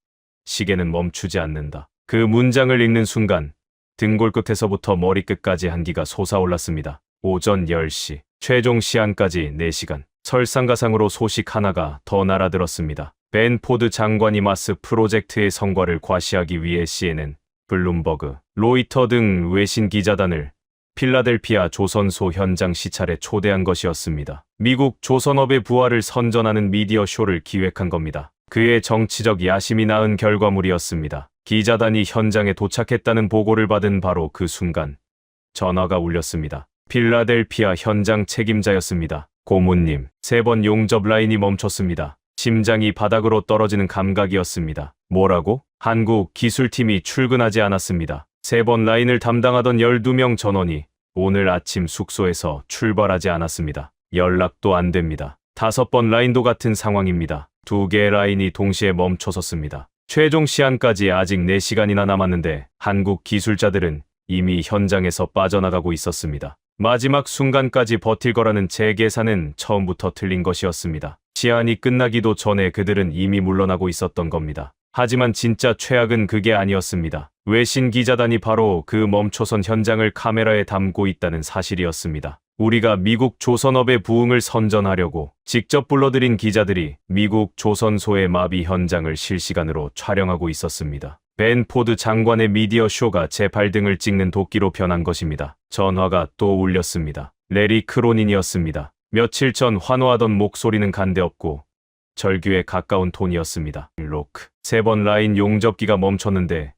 시계는 멈추지 않는다. 그 문장을 읽는 순간 등골 끝에서부터 머리끝까지 한기가 솟아올랐습니다. 오전 10시, 최종 시한까지 4시간. 설상가상으로 소식 하나가 더 날아들었습니다. 벤 포드 장관이 마스 프로젝트의 성과를 과시하기 위해 CNN, 블룸버그, 로이터 등 외신 기자단을 필라델피아 조선소 현장 시찰에 초대한 것이었습니다. 미국 조선업의 부활을 선전하는 미디어 쇼를 기획한 겁니다. 그의 정치적 야심이 낳은 결과물이었습니다. 기자단이 현장에 도착했다는 보고를 받은 바로 그 순간 전화가 울렸습니다. 필라델피아 현장 책임자였습니다. 고문님, 3번 용접 라인이 멈췄습니다. 심장이 바닥으로 떨어지는 감각이었습니다. 뭐라고? 한국 기술팀이 출근하지 않았습니다. 3번 라인을 담당하던 12명 전원이 오늘 아침 숙소에서 출발하지 않았습니다. 연락도 안 됩니다. 5번 라인도 같은 상황입니다. 2개의 라인이 동시에 멈춰섰습니다. 최종 시한까지 아직 4시간이나 남았는데 한국 기술자들은 이미 현장에서 빠져나가고 있었습니다. 마지막 순간까지 버틸 거라는 제 계산은 처음부터 틀린 것이었습니다. 시한이 끝나기도 전에 그들은 이미 물러나고 있었던 겁니다. 하지만 진짜 최악은 그게 아니었습니다. 외신 기자단이 바로 그 멈춰선 현장을 카메라에 담고 있다는 사실이었습니다. 우리가 미국 조선업의 부흥을 선전하려고 직접 불러들인 기자들이 미국 조선소의 마비 현장을 실시간으로 촬영하고 있었습니다. 벤 포드 장관의 미디어 쇼가 제 발등을 찍는 도끼로 변한 것입니다. 전화가 또 울렸습니다. 레리 크로닌이었습니다. 며칠 전 환호하던 목소리는 간데없고 절규에 가까운 톤이었습니다. 로크, 3번 라인 용접기가 멈췄는데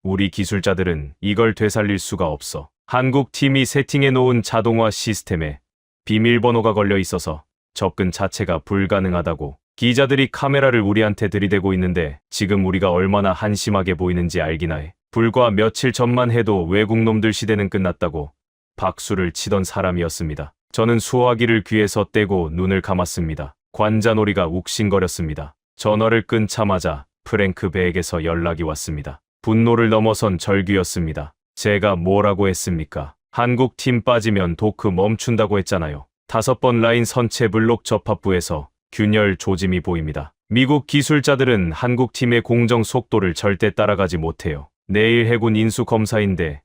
우리 기술자들은 이걸 되살릴 수가 없어. 한국 팀이 세팅해 놓은 자동화 시스템에 비밀번호가 걸려 있어서 접근 자체가 불가능하다고. 기자들이 카메라를 우리한테 들이대고 있는데 지금 우리가 얼마나 한심하게 보이는지 알기나 해. 불과 며칠 전만 해도 외국놈들 시대는 끝났다고 박수를 치던 사람이었습니다. 저는 수화기를 귀에서 떼고 눈을 감았습니다. 관자놀이가 욱신거렸습니다. 전화를 끊자마자 프랭크 베에게서 연락이 왔습니다. 분노를 넘어선 절규였습니다. 제가 뭐라고 했습니까? 한국 팀 빠지면 도크 멈춘다고 했잖아요. 5번 라인 선체 블록 접합부에서 균열 조짐이 보입니다. 미국 기술자들은 한국 팀의 공정 속도를 절대 따라가지 못해요. 내일 해군 인수 검사인데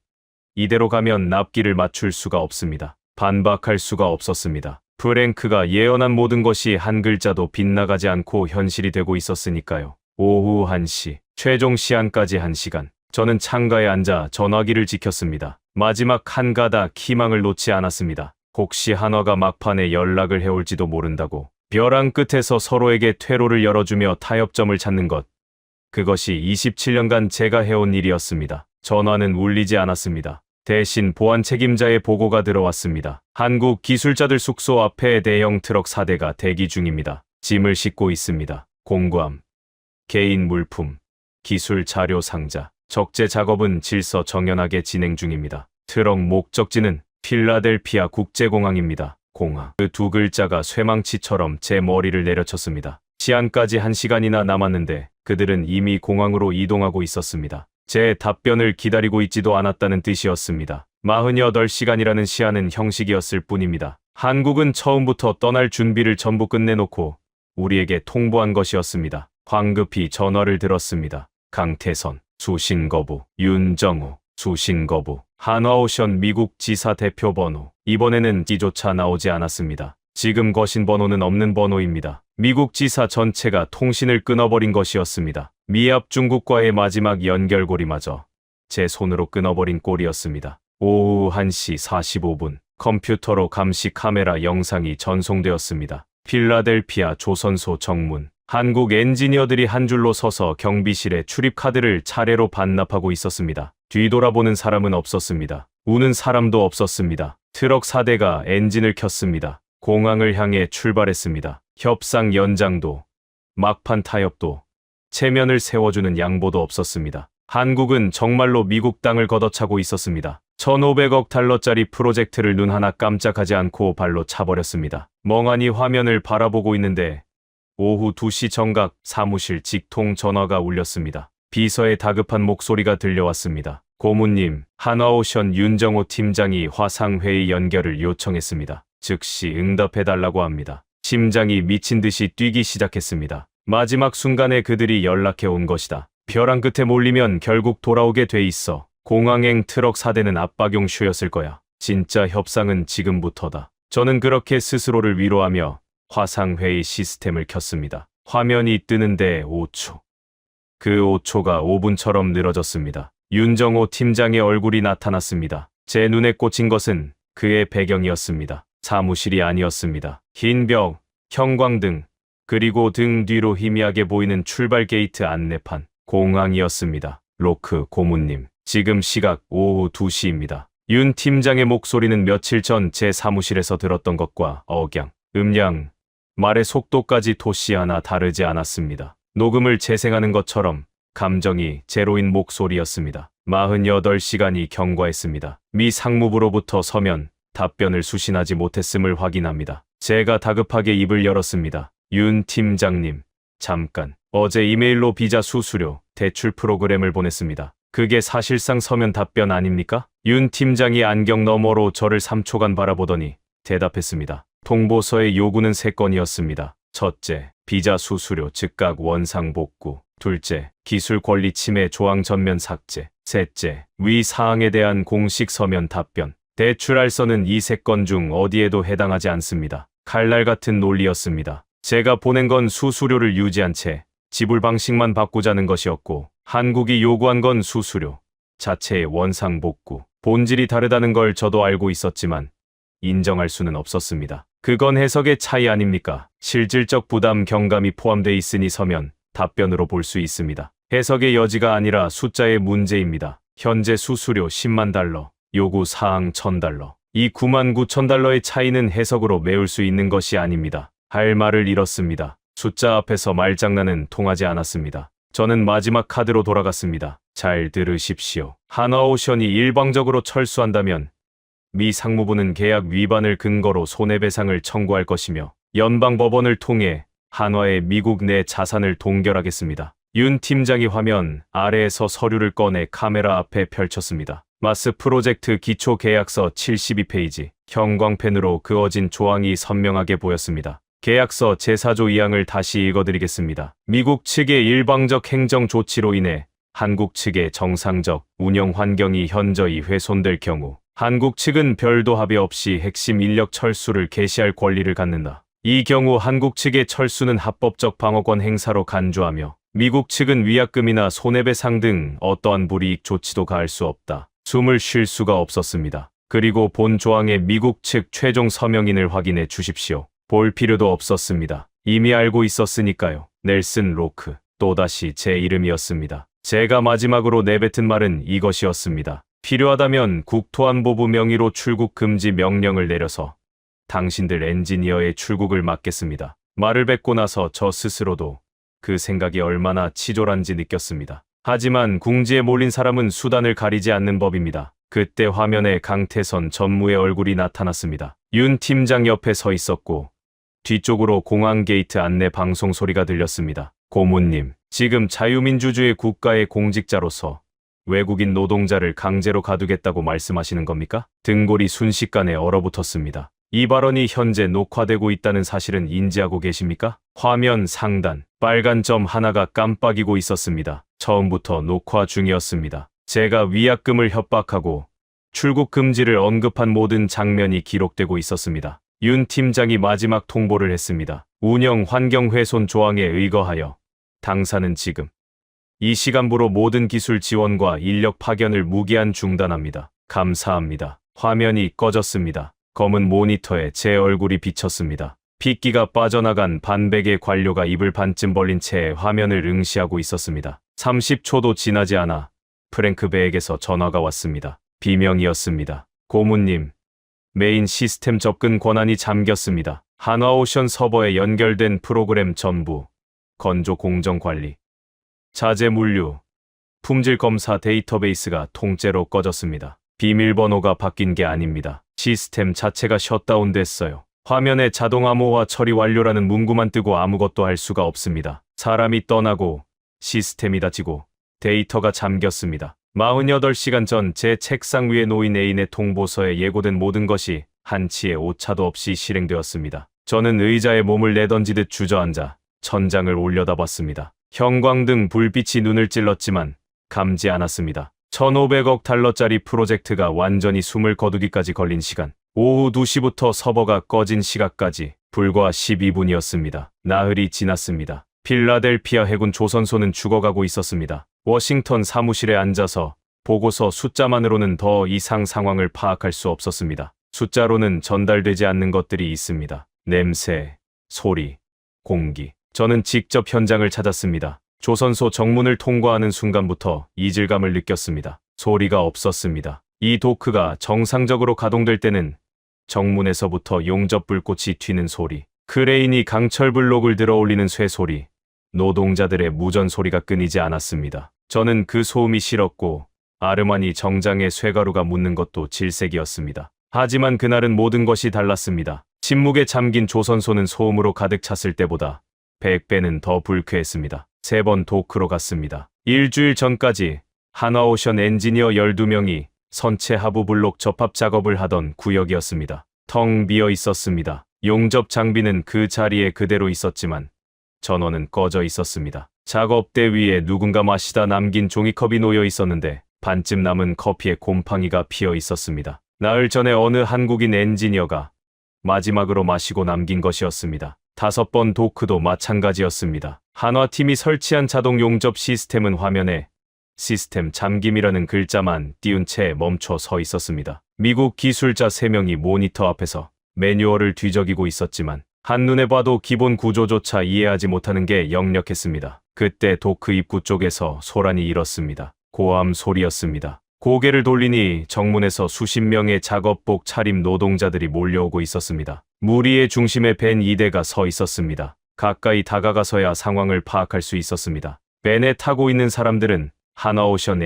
이대로 가면 납기를 맞출 수가 없습니다. 반박할 수가 없었습니다. 프랭크가 예언한 모든 것이 한 글자도 빗나가지 않고 현실이 되고 있었으니까요. 오후 1시, 최종 시한까지 1시간. 저는 창가에 앉아 전화기를 지켰습니다. 마지막 한 가닥 희망을 놓지 않았습니다. 혹시 한화가 막판에 연락을 해올지도 모른다고. 벼랑 끝에서 서로에게 퇴로를 열어주며 타협점을 찾는 것. 그것이 27년간 제가 해온 일이었습니다. 전화는 울리지 않았습니다. 대신 보안 책임자의 보고가 들어왔습니다. 한국 기술자들 숙소 앞에 대형 트럭 4대가 대기 중입니다. 짐을 싣고 있습니다. 공구함, 개인 물품, 기술 자료 상자. 적재 작업은 질서정연하게 진행 중입니다. 트럭 목적지는 필라델피아 국제공항입니다. 공항. 그 2글자가 쇠망치처럼 제 머리를 내려쳤습니다. 시한까지 1시간이나 남았는데 그들은 이미 공항으로 이동하고 있었습니다. 제 답변을 기다리고 있지도 않았다는 뜻이었습니다. 48시간이라는 시한은 형식이었을 뿐입니다. 한국은 처음부터 떠날 준비를 전부 끝내놓고 우리에게 통보한 것이었습니다. 황급히 전화를 들었습니다. 강태선, 수신 거부. 윤정우, 수신 거부. 한화오션 미국 지사 대표 번호. 이번에는 D조차 나오지 않았습니다. 지금 거신 번호는 없는 번호입니다. 미국 지사 전체가 통신을 끊어버린 것이었습니다. 미합 중국과의 마지막 연결고리마저 제 손으로 끊어버린 꼴이었습니다. 오후 1시 45분 컴퓨터로 감시 카메라 영상이 전송되었습니다. 필라델피아 조선소 정문. 한국 엔지니어들이 한 줄로 서서 경비실에 출입카드를 차례로 반납하고 있었습니다. 뒤돌아보는 사람은 없었습니다. 우는 사람도 없었습니다. 트럭 4대가 엔진을 켰습니다. 공항을 향해 출발했습니다. 협상 연장도, 막판 타협도, 체면을 세워주는 양보도 없었습니다. 한국은 정말로 미국 땅을 걷어차고 있었습니다. 1,500억 달러짜리 프로젝트를 눈 하나 깜짝하지 않고 발로 차버렸습니다. 멍하니 화면을 바라보고 있는데 오후 2시 정각 사무실 직통 전화가 울렸습니다. 비서의 다급한 목소리가 들려왔습니다. 고문님, 한화오션 윤정호 팀장이 화상회의 연결을 요청했습니다. 즉시 응답해달라고 합니다. 심장이 미친 듯이 뛰기 시작했습니다. 마지막 순간에 그들이 연락해 온 것이다. 벼랑 끝에 몰리면 결국 돌아오게 돼 있어. 공항행 트럭 4대는 압박용 슈였을 거야. 진짜 협상은 지금부터다. 저는 그렇게 스스로를 위로하며 화상회의 시스템을 켰습니다. 화면이 뜨는데 5초. 그 5초가 5분처럼 늘어졌습니다. 윤정호 팀장의 얼굴이 나타났습니다. 제 눈에 꽂힌 것은 그의 배경이었습니다. 사무실이 아니었습니다. 흰 벽, 형광등, 그리고 등 뒤로 희미하게 보이는 출발 게이트 안내판. 공항이었습니다. 로크 고문님, 지금 시각 오후 2시입니다. 윤 팀장의 목소리는 며칠 전 제 사무실에서 들었던 것과 억양, 음량, 말의 속도까지 토시 하나 다르지 않았습니다. 녹음을 재생하는 것처럼 감정이 제로인 목소리였습니다. 48시간이 경과했습니다. 미 상무부로부터 서면 답변을 수신하지 못했음을 확인합니다. 제가 다급하게 입을 열었습니다. 윤 팀장님, 잠깐. 어제 이메일로 비자 수수료, 대출 프로그램을 보냈습니다. 그게 사실상 서면 답변 아닙니까? 윤 팀장이 안경 너머로 저를 3초간 바라보더니 대답했습니다. 통보서의 요구는 3건이었습니다. 첫째, 비자 수수료 즉각 원상 복구. 둘째, 기술 권리 침해 조항 전면 삭제. 셋째, 위 사항에 대한 공식 서면 답변. 대출 알선은 이 3건 중 어디에도 해당하지 않습니다. 칼날 같은 논리였습니다. 제가 보낸 건 수수료를 유지한 채 지불 방식만 바꾸자는 것이었고, 한국이 요구한 건 수수료 자체의 원상 복구. 본질이 다르다는 걸 저도 알고 있었지만 인정할 수는 없었습니다. 그건 해석의 차이 아닙니까? 실질적 부담 경감이 포함돼 있으니 서면 답변으로 볼 수 있습니다. 해석의 여지가 아니라 숫자의 문제입니다. 현재 수수료 10만 달러, 요구 사항 1000달러. 이 9만 9천 달러의 차이는 해석으로 메울 수 있는 것이 아닙니다. 할 말을 잃었습니다. 숫자 앞에서 말장난은 통하지 않았습니다. 저는 마지막 카드로 돌아갔습니다. 잘 들으십시오. 한화오션이 일방적으로 철수한다면 미 상무부는 계약 위반을 근거로 손해배상을 청구할 것이며 연방법원을 통해 한화의 미국 내 자산을 동결하겠습니다. 윤 팀장이 화면 아래에서 서류를 꺼내 카메라 앞에 펼쳤습니다. 마스 프로젝트 기초계약서 72페이지, 형광펜으로 그어진 조항이 선명하게 보였습니다. 계약서 제4조 2항을 다시 읽어드리겠습니다. 미국 측의 일방적 행정 조치로 인해 한국 측의 정상적 운영 환경이 현저히 훼손될 경우 한국 측은 별도 합의 없이 핵심 인력 철수를 개시할 권리를 갖는다. 이 경우 한국 측의 철수는 합법적 방어권 행사로 간주하며 미국 측은 위약금이나 손해배상 등 어떠한 불이익 조치도 가할 수 없다. 숨을 쉴 수가 없었습니다. 그리고 본 조항의 미국 측 최종 서명인을 확인해 주십시오. 볼 필요도 없었습니다. 이미 알고 있었으니까요. 넬슨 로크. 또다시 제 이름이었습니다. 제가 마지막으로 내뱉은 말은 이것이었습니다. 필요하다면 국토안보부 명의로 출국 금지 명령을 내려서 당신들 엔지니어의 출국을 막겠습니다. 말을 뱉고 나서 저 스스로도 그 생각이 얼마나 치졸한지 느꼈습니다. 하지만 궁지에 몰린 사람은 수단을 가리지 않는 법입니다. 그때 화면에 강태선 전무의 얼굴이 나타났습니다. 윤 팀장 옆에 서 있었고 뒤쪽으로 공항 게이트 안내 방송 소리가 들렸습니다. 고모님, 지금 자유민주주의 국가의 공직자로서 외국인 노동자를 강제로 가두겠다고 말씀하시는 겁니까? 등골이 순식간에 얼어붙었습니다. 이 발언이 현재 녹화되고 있다는 사실은 인지하고 계십니까? 화면 상단, 빨간 점 하나가 깜빡이고 있었습니다. 처음부터 녹화 중이었습니다. 제가 위약금을 협박하고 출국 금지를 언급한 모든 장면이 기록되고 있었습니다. 윤 팀장이 마지막 통보를 했습니다. 운영 환경 훼손 조항에 의거하여 당사는 지금 이 시간부로 모든 기술 지원과 인력 파견을 무기한 중단합니다. 감사합니다. 화면이 꺼졌습니다. 검은 모니터에 제 얼굴이 비쳤습니다. 핏기가 빠져나간 반백의 관료가 입을 반쯤 벌린 채 화면을 응시하고 있었습니다. 30초도 지나지 않아 프랭크 베에게서 전화가 왔습니다. 비명이었습니다. 고문님, 메인 시스템 접근 권한이 잠겼습니다. 한화오션 서버에 연결된 프로그램 전부 건조 공정 관리, 자재 물류, 품질 검사 데이터베이스가 통째로 꺼졌습니다. 비밀번호가 바뀐 게 아닙니다. 시스템 자체가 셧다운됐어요. 화면에 자동 암호화 처리 완료라는 문구만 뜨고 아무것도 할 수가 없습니다. 사람이 떠나고 시스템이 닫히고 데이터가 잠겼습니다. 48시간 전 제 책상 위에 놓인 애인의 통보서에 예고된 모든 것이 한치의 오차도 없이 실행되었습니다. 저는 의자에 몸을 내던지듯 주저앉아 천장을 올려다봤습니다. 형광등 불빛이 눈을 찔렀지만 감지 않았습니다. 1,500억 달러짜리 프로젝트가 완전히 숨을 거두기까지 걸린 시간. 오후 2시부터 서버가 꺼진 시각까지 불과 12분이었습니다. 나흘이 지났습니다. 필라델피아 해군 조선소는 죽어가고 있었습니다. 워싱턴 사무실에 앉아서 보고서 숫자만으로는 더 이상 상황을 파악할 수 없었습니다. 숫자로는 전달되지 않는 것들이 있습니다. 냄새, 소리, 공기. 저는 직접 현장을 찾았습니다. 조선소 정문을 통과하는 순간부터 이질감을 느꼈습니다. 소리가 없었습니다. 이 도크가 정상적으로 가동될 때는 정문에서부터 용접 불꽃이 튀는 소리, 크레인이 강철 블록을 들어 올리는 쇠소리, 노동자들의 무전 소리가 끊이지 않았습니다. 저는 그 소음이 싫었고 아르마니 정장에 쇠가루가 묻는 것도 질색이었습니다. 하지만 그날은 모든 것이 달랐습니다. 침묵에 잠긴 조선소는 소음으로 가득 찼을 때보다 100배는 더 불쾌했습니다. 3번 도크로 갔습니다. 일주일 전까지 하나오션 엔지니어 12명이 선체 하부 블록 접합 작업을 하던 구역이었습니다. 텅 비어 있었습니다. 용접 장비는 그 자리에 그대로 있었지만 전원은 꺼져 있었습니다. 작업대 위에 누군가 마시다 남긴 종이컵이 놓여 있었는데 반쯤 남은 커피에 곰팡이가 피어 있었습니다. 나흘 전에 어느 한국인 엔지니어가 마지막으로 마시고 남긴 것이었습니다. 5번 도크도 마찬가지였습니다. 한화팀이 설치한 자동 용접 시스템은 화면에 시스템 잠김이라는 글자만 띄운 채 멈춰 서 있었습니다. 미국 기술자 3명이 모니터 앞에서 매뉴얼을 뒤적이고 있었지만 한눈에 봐도 기본 구조조차 이해하지 못하는 게 역력했습니다. 그때 도크 입구 쪽에서 소란이 일었습니다. 고함 소리였습니다. 고개를 돌리니 정문에서 수십 명의 작업복 차림 노동자들이 몰려오고 있었습니다. 무리의 중심에 벤 2대가 서 있었습니다. 가까이 다가가서야 상황을 파악할 수 있었습니다. 벤에 타고 있는 사람들은 하나오션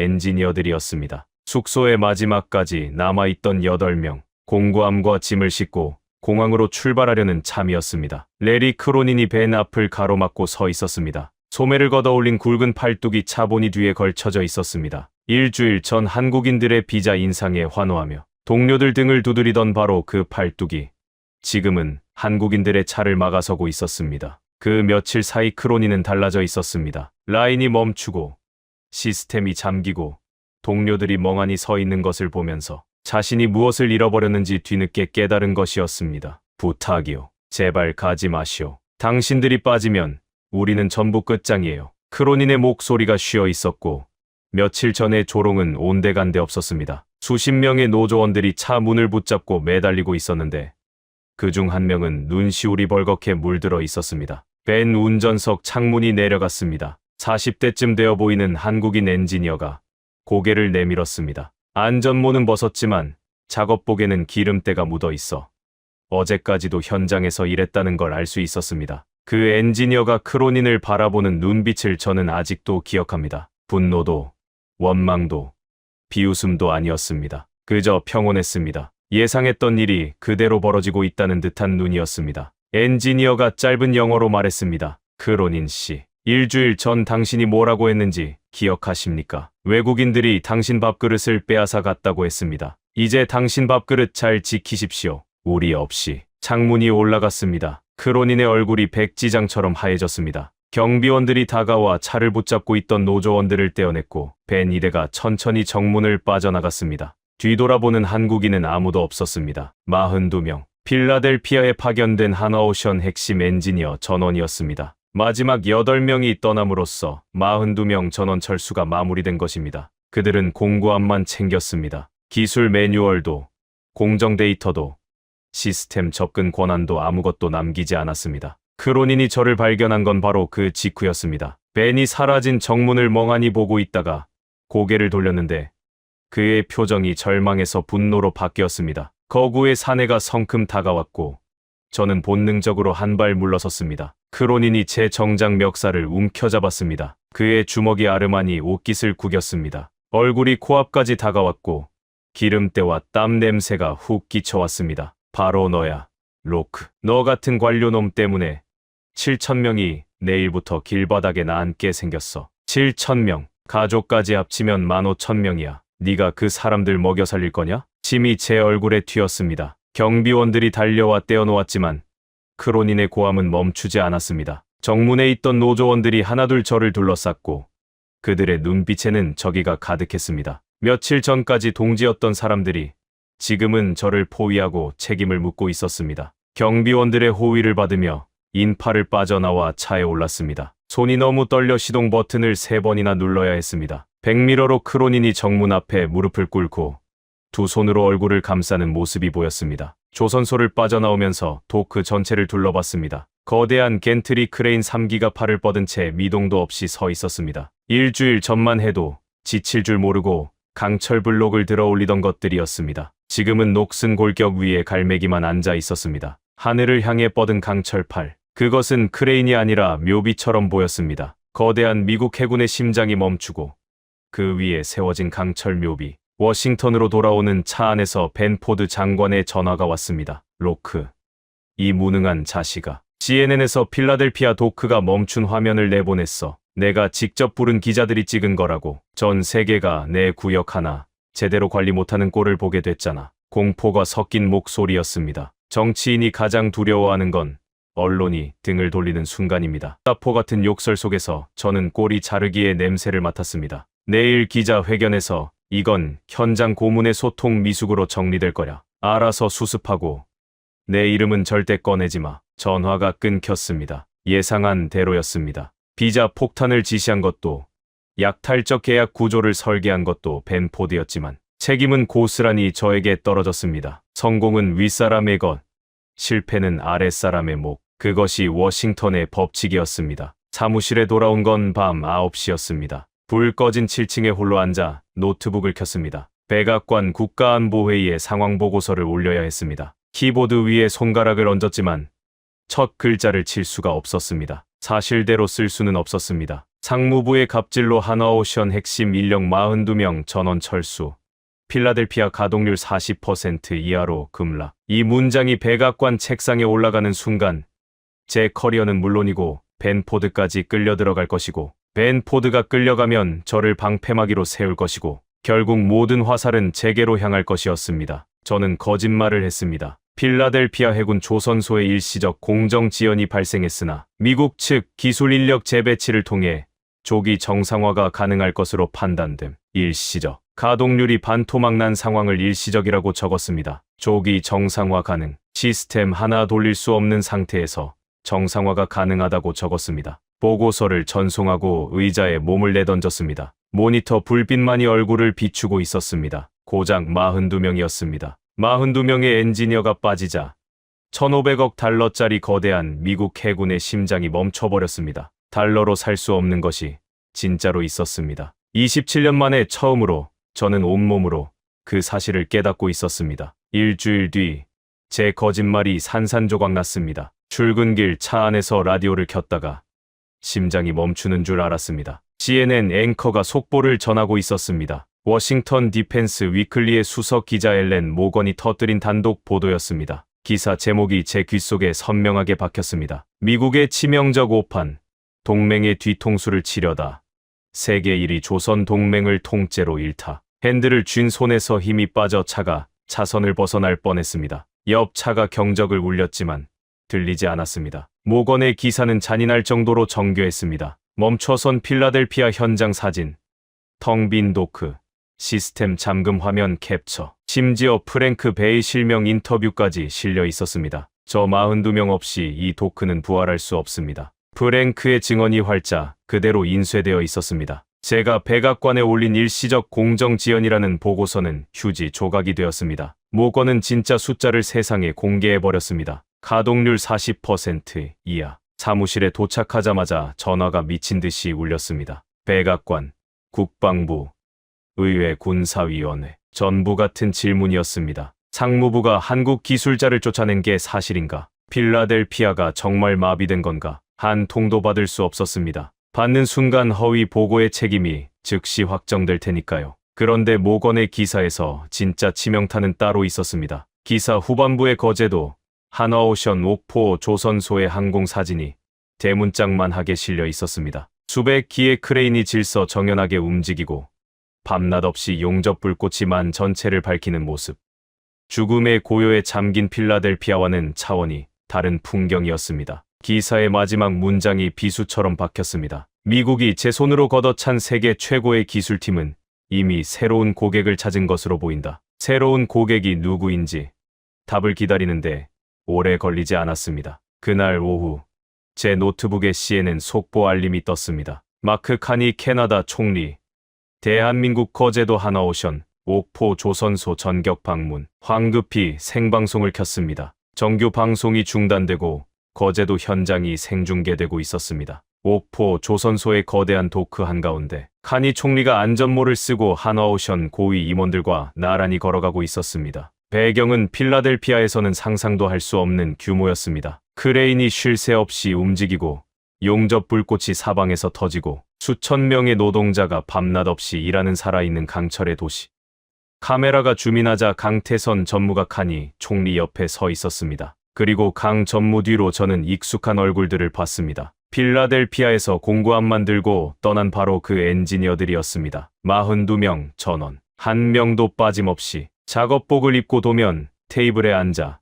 엔지니어들이었습니다. 숙소의 마지막까지 남아있던 8명, 공구함과 짐을 싣고 공항으로 출발하려는 참이었습니다. 레리 크로닌이 벤 앞을 가로막고 서 있었습니다. 소매를 걷어올린 굵은 팔뚝이 차보니 뒤에 걸쳐져 있었습니다. 일주일 전 한국인들의 비자 인상에 환호하며 동료들 등을 두드리던 바로 그 팔뚝이 지금은 한국인들의 차를 막아서고 있었습니다. 그 며칠 사이 크로니는 달라져 있었습니다. 라인이 멈추고 시스템이 잠기고 동료들이 멍하니 서 있는 것을 보면서 자신이 무엇을 잃어버렸는지 뒤늦게 깨달은 것이었습니다. 부탁이요. 제발 가지 마시오. 당신들이 빠지면 우리는 전부 끝장이에요. 크로닌의 목소리가 쉬어 있었고 며칠 전에 조롱은 온데간데 없었습니다. 수십 명의 노조원들이 차 문을 붙잡고 매달리고 있었는데 그중 한 명은 눈시울이 벌겋게 물들어 있었습니다. 벤 운전석 창문이 내려갔습니다. 40대쯤 되어 보이는 한국인 엔지니어가 고개를 내밀었습니다. 안전모는 벗었지만 작업복에는 기름때가 묻어 있어 어제까지도 현장에서 일했다는 걸 알 수 있었습니다. 그 엔지니어가 크로닌을 바라보는 눈빛을 저는 아직도 기억합니다. 분노도 원망도 비웃음도 아니었습니다. 그저 평온했습니다. 예상했던 일이 그대로 벌어지고 있다는 듯한 눈이었습니다. 엔지니어가 짧은 영어로 말했습니다. 크로닌 씨, 일주일 전 당신이 뭐라고 했는지 기억하십니까? 외국인들이 당신 밥그릇을 빼앗아 갔다고 했습니다. 이제 당신 밥그릇 잘 지키십시오. 우리 없이. 창문이 올라갔습니다. 크로닌의 얼굴이 백지장처럼 하얘졌습니다. 경비원들이 다가와 차를 붙잡고 있던 노조원들을 떼어냈고 벤 2대가 천천히 정문을 빠져나갔습니다. 뒤돌아보는 한국인은 아무도 없었습니다. 42명. 필라델피아에 파견된 하나오션 핵심 엔지니어 전원이었습니다. 마지막 8명이 떠남으로써 42명 전원 철수가 마무리된 것입니다. 그들은 공구함만 챙겼습니다. 기술 매뉴얼도, 공정 데이터도, 시스템 접근 권한도 아무것도 남기지 않았습니다. 크로닌이 저를 발견한 건 바로 그 직후였습니다. 벤이 사라진 정문을 멍하니 보고 있다가 고개를 돌렸는데 그의 표정이 절망에서 분노로 바뀌었습니다. 거구의 사내가 성큼 다가왔고 저는 본능적으로 한 발 물러섰습니다. 크로닌이 제 정장 멱살을 움켜잡았습니다. 그의 주먹이 아르마니 옷깃을 구겼습니다. 얼굴이 코앞까지 다가왔고 기름때와 땀 냄새가 훅 끼쳐왔습니다. 바로 너야, 로크. 너 같은 관료놈 때문에 7,000명이 내일부터 길바닥에 나앉게 생겼어. 7,000명. 가족까지 합치면 15,000명이야. 네가 그 사람들 먹여 살릴 거냐? 침이 제 얼굴에 튀었습니다. 경비원들이 달려와 떼어놓았지만 크로닌의 고함은 멈추지 않았습니다. 정문에 있던 노조원들이 하나둘 저를 둘러쌌고 그들의 눈빛에는 저기가 가득했습니다. 며칠 전까지 동지였던 사람들이 지금은 저를 포위하고 책임을 묻고 있었습니다. 경비원들의 호위를 받으며 인파를 빠져나와 차에 올랐습니다. 손이 너무 떨려 시동 버튼을 3번이나 눌러야 했습니다. 백미러로 크로닌이 정문 앞에 무릎을 꿇고 두 손으로 얼굴을 감싸는 모습이 보였습니다. 조선소를 빠져나오면서 도크 전체를 둘러봤습니다. 거대한 겐트리 크레인 3기가 팔을 뻗은 채 미동도 없이 서 있었습니다. 일주일 전만 해도 지칠 줄 모르고 강철 블록을 들어 올리던 것들이었습니다. 지금은 녹슨 골격 위에 갈매기만 앉아 있었습니다. 하늘을 향해 뻗은 강철팔. 그것은 크레인이 아니라 묘비처럼 보였습니다. 거대한 미국 해군의 심장이 멈추고 그 위에 세워진 강철 묘비. 워싱턴으로 돌아오는 차 안에서 벤 포드 장관의 전화가 왔습니다. 로크. 이 무능한 자식아. CNN에서 필라델피아 도크가 멈춘 화면을 내보냈어. 내가 직접 부른 기자들이 찍은 거라고. 전 세계가 내 구역 하나 제대로 관리 못하는 꼴을 보게 됐잖아. 공포가 섞인 목소리였습니다. 정치인이 가장 두려워하는 건 언론이 등을 돌리는 순간입니다. 사포 같은 욕설 속에서 저는 꼬리 자르기의 냄새를 맡았습니다. 내일 기자회견에서 이건 현장 고문의 소통 미숙으로 정리될 거야. 알아서 수습하고. 내 이름은 절대 꺼내지 마. 전화가 끊겼습니다. 예상한 대로였습니다. 비자 폭탄을 지시한 것도 약탈적 계약 구조를 설계한 것도 벤 포드였지만 책임은 고스란히 저에게 떨어졌습니다. 성공은 윗사람의 것, 실패는 아랫사람의 목. 그것이 워싱턴의 법칙이었습니다. 사무실에 돌아온 건 밤 9시였습니다. 불 꺼진 7층에 홀로 앉아 노트북을 켰습니다. 백악관 국가안보회의에 상황보고서를 올려야 했습니다. 키보드 위에 손가락을 얹었지만 첫 글자를 칠 수가 없었습니다. 사실대로 쓸 수는 없었습니다. 상무부의 갑질로 하나오션 핵심 인력 42명 전원 철수. 필라델피아 가동률 40% 이하로 급락. 이 문장이 백악관 책상에 올라가는 순간 제 커리어는 물론이고 벤 포드까지 끌려 들어갈 것이고 벤 포드가 끌려가면 저를 방패막이로 세울 것이고 결국 모든 화살은 제게로 향할 것이었습니다. 저는 거짓말을 했습니다. 필라델피아 해군 조선소의 일시적 공정 지연이 발생했으나 미국 측 기술 인력 재배치를 통해 조기 정상화가 가능할 것으로 판단됨. 일시적. 가동률이 반토막 난 상황을 일시적이라고 적었습니다. 조기 정상화 가능. 시스템 하나 돌릴 수 없는 상태에서 정상화가 가능하다고 적었습니다. 보고서를 전송하고 의자에 몸을 내던졌습니다. 모니터 불빛만이 얼굴을 비추고 있었습니다. 고작 42명이었습니다. 42명의 엔지니어가 빠지자 1,500억 달러짜리 거대한 미국 해군의 심장이 멈춰버렸습니다. 달러로 살 수 없는 것이 진짜로 있었습니다. 27년 만에 처음으로 저는 온몸으로 그 사실을 깨닫고 있었습니다. 일주일 뒤 제 거짓말이 산산조각 났습니다. 출근길 차 안에서 라디오를 켰다가 심장이 멈추는 줄 알았습니다. CNN 앵커가 속보를 전하고 있었습니다. 워싱턴 디펜스 위클리의 수석 기자 엘렌 모건이 터뜨린 단독 보도였습니다. 기사 제목이 제 귓속에 선명하게 박혔습니다. 미국의 치명적 오판, 동맹의 뒤통수를 치려다. 세계 1위 조선 동맹을 통째로 잃다. 핸들을 쥔 손에서 힘이 빠져 차가 차선을 벗어날 뻔했습니다. 옆 차가 경적을 울렸지만 들리지 않았습니다. 모건의 기사는 잔인할 정도로 정교했습니다. 멈춰선 필라델피아 현장 사진, 텅 빈 도크, 시스템 잠금 화면 캡처, 심지어 프랭크 베이 실명 인터뷰까지 실려 있었습니다. 저 42명 없이 이 도크는 부활할 수 없습니다. 프랭크의 증언이 활자 그대로 인쇄되어 있었습니다. 제가 백악관에 올린 일시적 공정 지연이라는 보고서는 휴지 조각이 되었습니다. 모건은 진짜 숫자를 세상에 공개해버렸습니다. 가동률 40% 이하. 사무실에 도착하자마자 전화가 미친 듯이 울렸습니다. 백악관, 국방부, 의회 군사위원회. 전부 같은 질문이었습니다. 상무부가 한국 기술자를 쫓아낸 게 사실인가? 필라델피아가 정말 마비된 건가? 한 통도 받을 수 없었습니다. 받는 순간 허위 보고의 책임이 즉시 확정될 테니까요. 그런데 모건의 기사에서 진짜 치명타는 따로 있었습니다. 기사 후반부의 거제도 한화오션 옥포 조선소의 항공 사진이 대문짝만하게 실려 있었습니다. 수백 기의 크레인이 질서 정연하게 움직이고 밤낮 없이 용접 불꽃이 만 전체를 밝히는 모습. 죽음의 고요에 잠긴 필라델피아와는 차원이 다른 풍경이었습니다. 기사의 마지막 문장이 비수처럼 박혔습니다. 미국이 제 손으로 걷어찬 세계 최고의 기술팀은 이미 새로운 고객을 찾은 것으로 보인다. 새로운 고객이 누구인지 답을 기다리는데 오래 걸리지 않았습니다. 그날 오후 제 노트북에 CNN 속보 알림이 떴습니다. 마크 카니 캐나다 총리, 대한민국 거제도 한화오션, 옥포 조선소 전격 방문. 황급히 생방송을 켰습니다. 정규 방송이 중단되고 거제도 현장이 생중계되고 있었습니다. 옥포 조선소의 거대한 도크 한가운데 카니 총리가 안전모를 쓰고 하나오션 고위 임원들과 나란히 걸어가고 있었습니다. 배경은 필라델피아에서는 상상도 할 수 없는 규모였습니다. 크레인이 쉴 새 없이 움직이고 용접 불꽃이 사방에서 터지고 수천 명의 노동자가 밤낮 없이 일하는 살아있는 강철의 도시. 카메라가 주민하자 강태선 전무가 카니 총리 옆에 서 있었습니다. 그리고 강 전무 뒤로 저는 익숙한 얼굴들을 봤습니다. 필라델피아에서 공구함만 들고 떠난 바로 그 엔지니어들이었습니다. 42명 전원. 한 명도 빠짐없이 작업복을 입고 도면 테이블에 앉아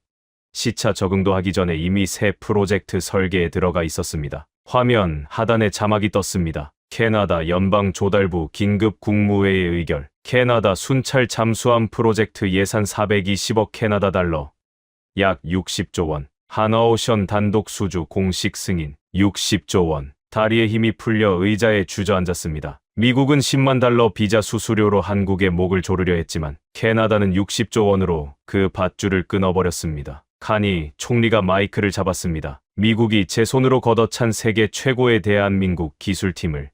시차 적응도 하기 전에 이미 새 프로젝트 설계에 들어가 있었습니다. 화면 하단에 자막이 떴습니다. 캐나다 연방조달부 긴급 국무회의 의결. 캐나다 순찰 잠수함 프로젝트 예산 420억 캐나다 달러. 약 60조 원. 하나오션 단독 수주 공식 승인. 60조 원. 다리에 힘이 풀려 의자에 주저앉았습니다. 미국은 10만 달러 비자 수수료로 한국의 목을 조르려 했지만 캐나다는 60조 원으로 그 밧줄을 끊어버렸습니다. 카니 총리가 마이크를 잡았습니다. 미국이 제 손으로 걷어찬 세계 최고의 대한민국 기술팀을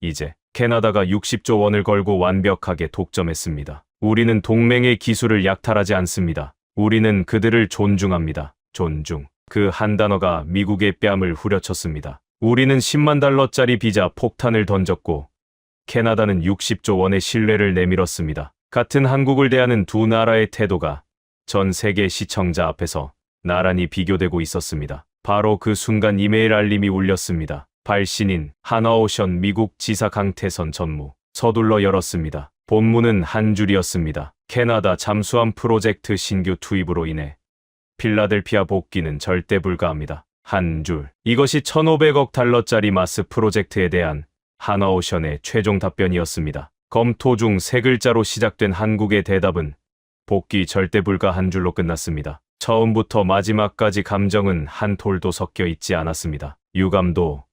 이제 캐나다가 60조 원을 걸고 완벽하게 독점했습니다. 우리는 동맹의 기술을 약탈하지 않습니다. 우리는 그들을 존중합니다. 존중. 그 한 단어가 미국의 뺨을 후려쳤습니다. 우리는 10만 달러짜리 비자 폭탄을 던졌고 캐나다는 60조 원의 신뢰를 내밀었습니다. 같은 한국을 대하는 두 나라의 태도가 전 세계 시청자 앞에서 나란히 비교되고 있었습니다. 바로 그 순간 이메일 알림이 울렸습니다. 발신인 하나오션 미국 지사 강태선 전무. 서둘러 열었습니다. 본문은 한 줄이었습니다. 캐나다 잠수함 프로젝트 신규 투입으로 인해 필라델피아 복귀는 절대 불가합니다. 한 줄. 이것이 1,500억 달러짜리 마스 프로젝트에 대한 하나오션의 최종 답변이었습니다. 검토 중 세 글자로 시작된 한국의 대답은 복귀 절대 불가 한 줄로 끝났습니다. 처음부터 마지막까지 감정은 한 톨도 섞여 있지 않았습니다. 유감도,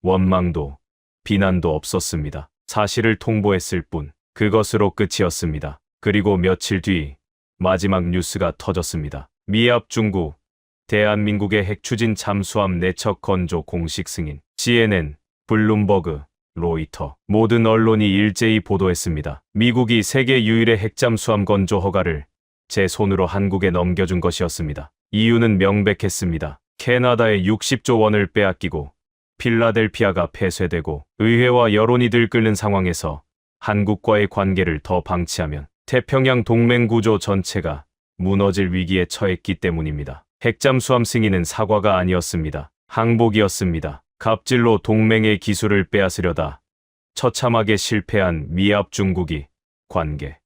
원망도, 비난도 없었습니다. 사실을 통보했을 뿐. 그것으로 끝이었습니다. 그리고 며칠 뒤 마지막 뉴스가 터졌습니다. 미합 중국, 대한민국의 핵추진 잠수함 내척 건조 공식 승인. CNN, 블룸버그, 로이터 모든 언론이 일제히 보도했습니다. 미국이 세계 유일의 핵잠수함 건조 허가를 제 손으로 한국에 넘겨준 것이었습니다. 이유는 명백했습니다. 캐나다의 60조 원을 빼앗기고 필라델피아가 폐쇄되고 의회와 여론이 들끓는 상황에서 한국과의 관계를 더 방치하면 태평양 동맹 구조 전체가 무너질 위기에 처했기 때문입니다. 핵잠수함 승인은 사과가 아니었습니다. 항복이었습니다. 갑질로 동맹의 기술을 빼앗으려다 처참하게 실패한 미합 중국이 관계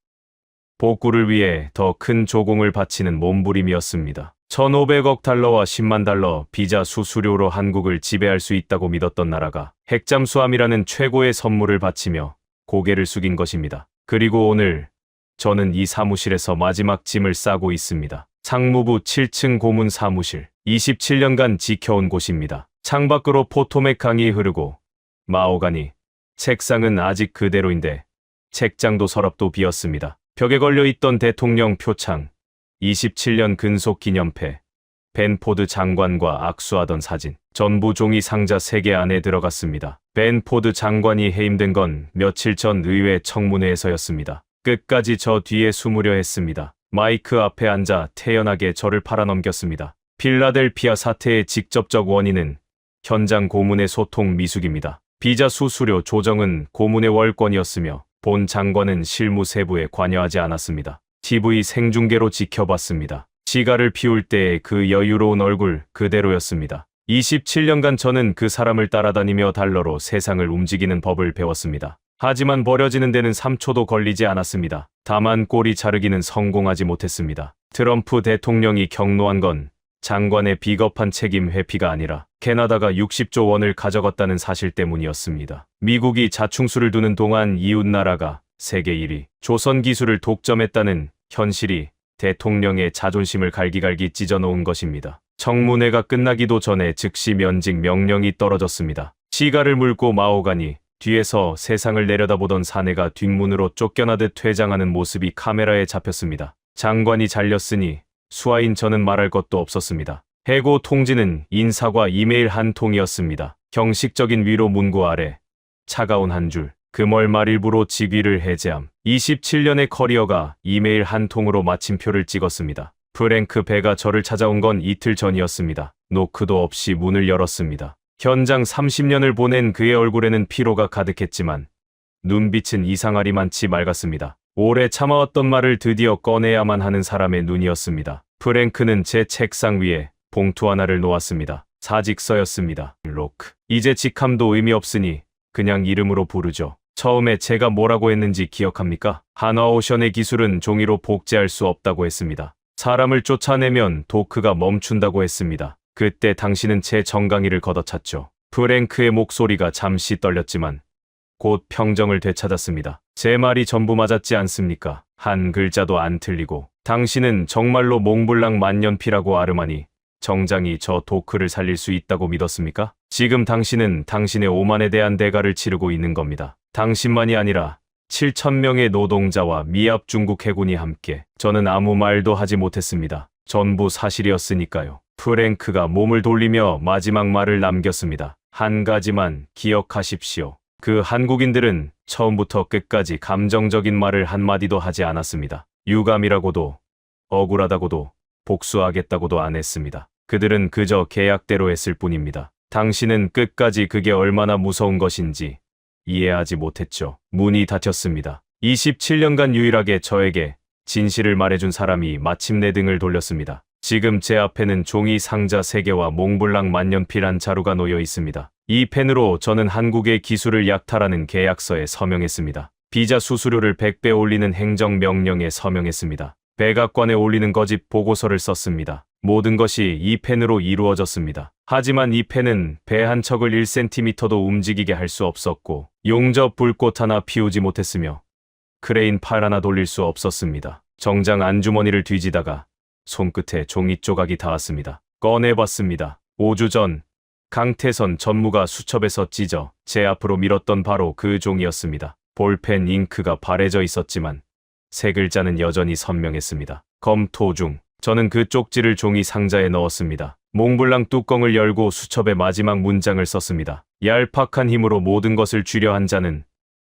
복구를 위해 더 큰 조공을 바치는 몸부림이었습니다. 1,500억 달러와 10만 달러 비자 수수료로 한국을 지배할 수 있다고 믿었던 나라가 핵잠수함이라는 최고의 선물을 바치며 고개를 숙인 것입니다. 그리고 오늘 저는 이 사무실에서 마지막 짐을 싸고 있습니다. 상무부 7층 고문 사무실. 27년간 지켜온 곳입니다. 창밖으로 포토맥 강이 흐르고 마오가니 책상은 아직 그대로인데 책장도 서랍도 비었습니다. 벽에 걸려있던 대통령 표창, 27년 근속 기념패, 벤포드 장관과 악수하던 사진, 전부 종이 상자 3개 안에 들어갔습니다. 벤포드 장관이 해임된 건 며칠 전 의회 청문회에서였습니다. 끝까지 저 뒤에 숨으려 했습니다. 마이크 앞에 앉아 태연하게 저를 팔아넘겼습니다. 필라델피아 사태의 직접적 원인은 현장 고문의 소통 미숙입니다. 비자 수수료 조정은 고문의 월권이었으며 본 장관은 실무 세부에 관여하지 않았습니다. TV 생중계로 지켜봤습니다. 시가를 피울 때의 그 여유로운 얼굴 그대로였습니다. 27년간 저는 그 사람을 따라다니며 달러로 세상을 움직이는 법을 배웠습니다. 하지만 버려지는 데는 3초도 걸리지 않았습니다. 다만 꼬리 자르기는 성공하지 못했습니다. 트럼프 대통령이 경로한 건 장관의 비겁한 책임 회피가 아니라 캐나다가 60조 원을 가져갔다는 사실 때문이었습니다. 미국이 자충수를 두는 동안 이웃나라가 세계 1위 조선 기술을 독점했다는 현실이 대통령의 자존심을 갈기갈기 찢어놓은 것입니다. 청문회가 끝나기도 전에 즉시 면직 명령이 떨어졌습니다. 시가를 물고 마오가니 뒤에서 세상을 내려다보던 사내가 뒷문으로 쫓겨나듯 퇴장하는 모습이 카메라에 잡혔습니다. 장관이 잘렸으니 수하인 저는 말할 것도 없었습니다. 해고 통지는 인사과 이메일 한 통이었습니다. 형식적인 위로 문구 아래 차가운 한 줄. 금월 말 일부로 직위를 해제함. 27년의 커리어가 이메일 한 통으로 마침표를 찍었습니다. 프랭크 배가 저를 찾아온 건 이틀 전이었습니다. 노크도 없이 문을 열었습니다. 현장 30년을 보낸 그의 얼굴에는 피로가 가득했지만 눈빛은 이상하리만치 맑았습니다. 오래 참아왔던 말을 드디어 꺼내야만 하는 사람의 눈이었습니다. 프랭크는 제 책상 위에 봉투 하나를 놓았습니다. 사직서였습니다. 로크. 이제 직함도 의미 없으니 그냥 이름으로 부르죠. 처음에 제가 뭐라고 했는지 기억합니까? 한화오션의 기술은 종이로 복제할 수 없다고 했습니다. 사람을 쫓아내면 도크가 멈춘다고 했습니다. 그때 당신은 제 정강이를 걷어찼죠. 프랭크의 목소리가 잠시 떨렸지만 곧 평정을 되찾았습니다. 제 말이 전부 맞았지 않습니까? 한 글자도 안 틀리고 당신은 정말로 몽블랑 만년필하고 아르마니 정장이 저 도크를 살릴 수 있다고 믿었습니까? 지금 당신은 당신의 오만에 대한 대가를 치르고 있는 겁니다. 당신만이 아니라 7,000명의 노동자와 미합 중국 해군이 함께. 저는 아무 말도 하지 못했습니다. 전부 사실이었으니까요. 프랭크가 몸을 돌리며 마지막 말을 남겼습니다. 한 가지만 기억하십시오. 그 한국인들은 처음부터 끝까지 감정적인 말을 한마디도 하지 않았습니다. 유감이라고도 억울하다고도 복수하겠다고도 안 했습니다. 그들은 그저 계약대로 했을 뿐입니다. 당신은 끝까지 그게 얼마나 무서운 것인지 이해하지 못했죠. 문이 닫혔습니다. 27년간 유일하게 저에게 진실을 말해준 사람이 마침내 등을 돌렸습니다. 지금 제 앞에는 종이 상자 3개와 몽블랑 만년필 한 자루가 놓여 있습니다. 이 펜으로 저는 한국의 기술을 약탈하는 계약서에 서명했습니다. 비자 수수료를 100배 올리는 행정명령에 서명했습니다. 백악관에 올리는 거짓 보고서를 썼습니다. 모든 것이 이 펜으로 이루어졌습니다. 하지만 이 펜은 배 한 척을 1cm도 움직이게 할 수 없었고 용접 불꽃 하나 피우지 못했으며 크레인 팔 하나 돌릴 수 없었습니다. 정장 안주머니를 뒤지다가 손끝에 종이 조각이 닿았습니다. 꺼내봤습니다. 5주 전 강태선 전무가 수첩에서 찢어 제 앞으로 밀었던 바로 그 종이었습니다. 볼펜 잉크가 바래져 있었지만 세 글자는 여전히 선명했습니다. 검토중. 저는 그 쪽지를 종이 상자에 넣었습니다. 몽블랑 뚜껑을 열고 수첩의 마지막 문장을 썼습니다. 얄팍한 힘으로 모든 것을 쥐려 한 자는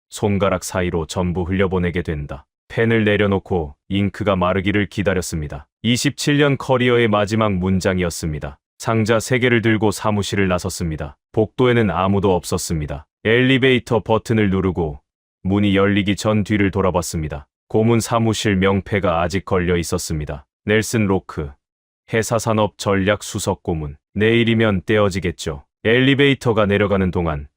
손가락 사이로 전부 흘려보내게 된다. 펜을 내려놓고 잉크가 마르기를 기다렸습니다. 27년 커리어의 마지막 문장이었습니다. 상자 3개를 들고 사무실을 나섰습니다. 복도에는 아무도 없었습니다. 엘리베이터 버튼을 누르고 문이 열리기 전 뒤를 돌아봤습니다. 고문 사무실 명패가 아직 걸려 있었습니다. 넬슨 로크, 해사산업 전략 수석 고문. 내일이면 떼어지겠죠. 엘리베이터가 내려가는 동안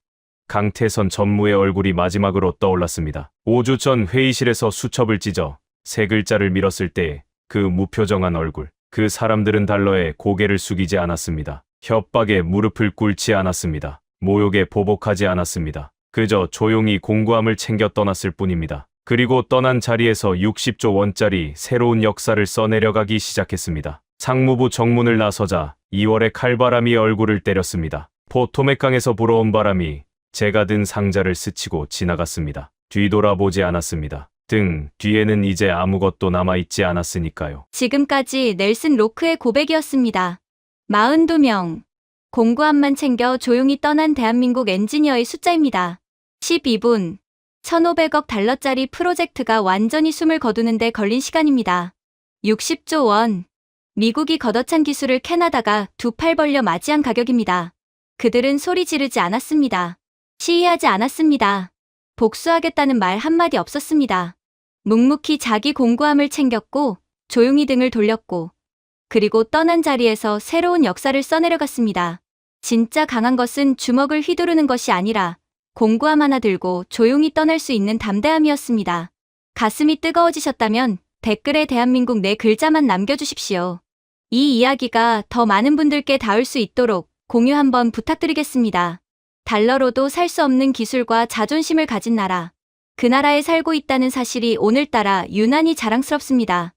강태선 전무의 얼굴이 마지막으로 떠올랐습니다. 5주 전 회의실에서 수첩을 찢어 3글자를 밀었을 때의 그 무표정한 얼굴. 그 사람들은 달러에 고개를 숙이지 않았습니다. 협박에 무릎을 꿇지 않았습니다. 모욕에 보복하지 않았습니다. 그저 조용히 공구함을 챙겨 떠났을 뿐입니다. 그리고 떠난 자리에서 60조 원짜리 새로운 역사를 써내려가기 시작했습니다. 상무부 정문을 나서자 2월의 칼바람이 얼굴을 때렸습니다. 포토맥강에서 불어온 바람이 제가 든 상자를 스치고 지나갔습니다. 뒤돌아보지 않았습니다. 등 뒤에는 이제 아무것도 남아있지 않았으니까요. 지금까지 넬슨 로크의 고백이었습니다. 42명. 공구함만 챙겨 조용히 떠난 대한민국 엔지니어의 숫자입니다. 12분. 1,500억 달러짜리 프로젝트가 완전히 숨을 거두는데 걸린 시간입니다. 60조 원. 미국이 걷어찬 기술을 캐나다가 두 팔 벌려 맞이한 가격입니다. 그들은 소리 지르지 않았습니다. 시위하지 않았습니다. 복수하겠다는 말 한마디 없었습니다. 묵묵히 자기 공구함을 챙겼고 조용히 등을 돌렸고 그리고 떠난 자리에서 새로운 역사를 써내려갔습니다. 진짜 강한 것은 주먹을 휘두르는 것이 아니라 공구함 하나 들고 조용히 떠날 수 있는 담대함이었습니다. 가슴이 뜨거워지셨다면 댓글에 대한민국 4글자만 남겨주십시오. 이 이야기가 더 많은 분들께 닿을 수 있도록 공유 한번 부탁드리겠습니다. 달러로도 살 수 없는 기술과 자존심을 가진 나라. 그 나라에 살고 있다는 사실이 오늘따라 유난히 자랑스럽습니다.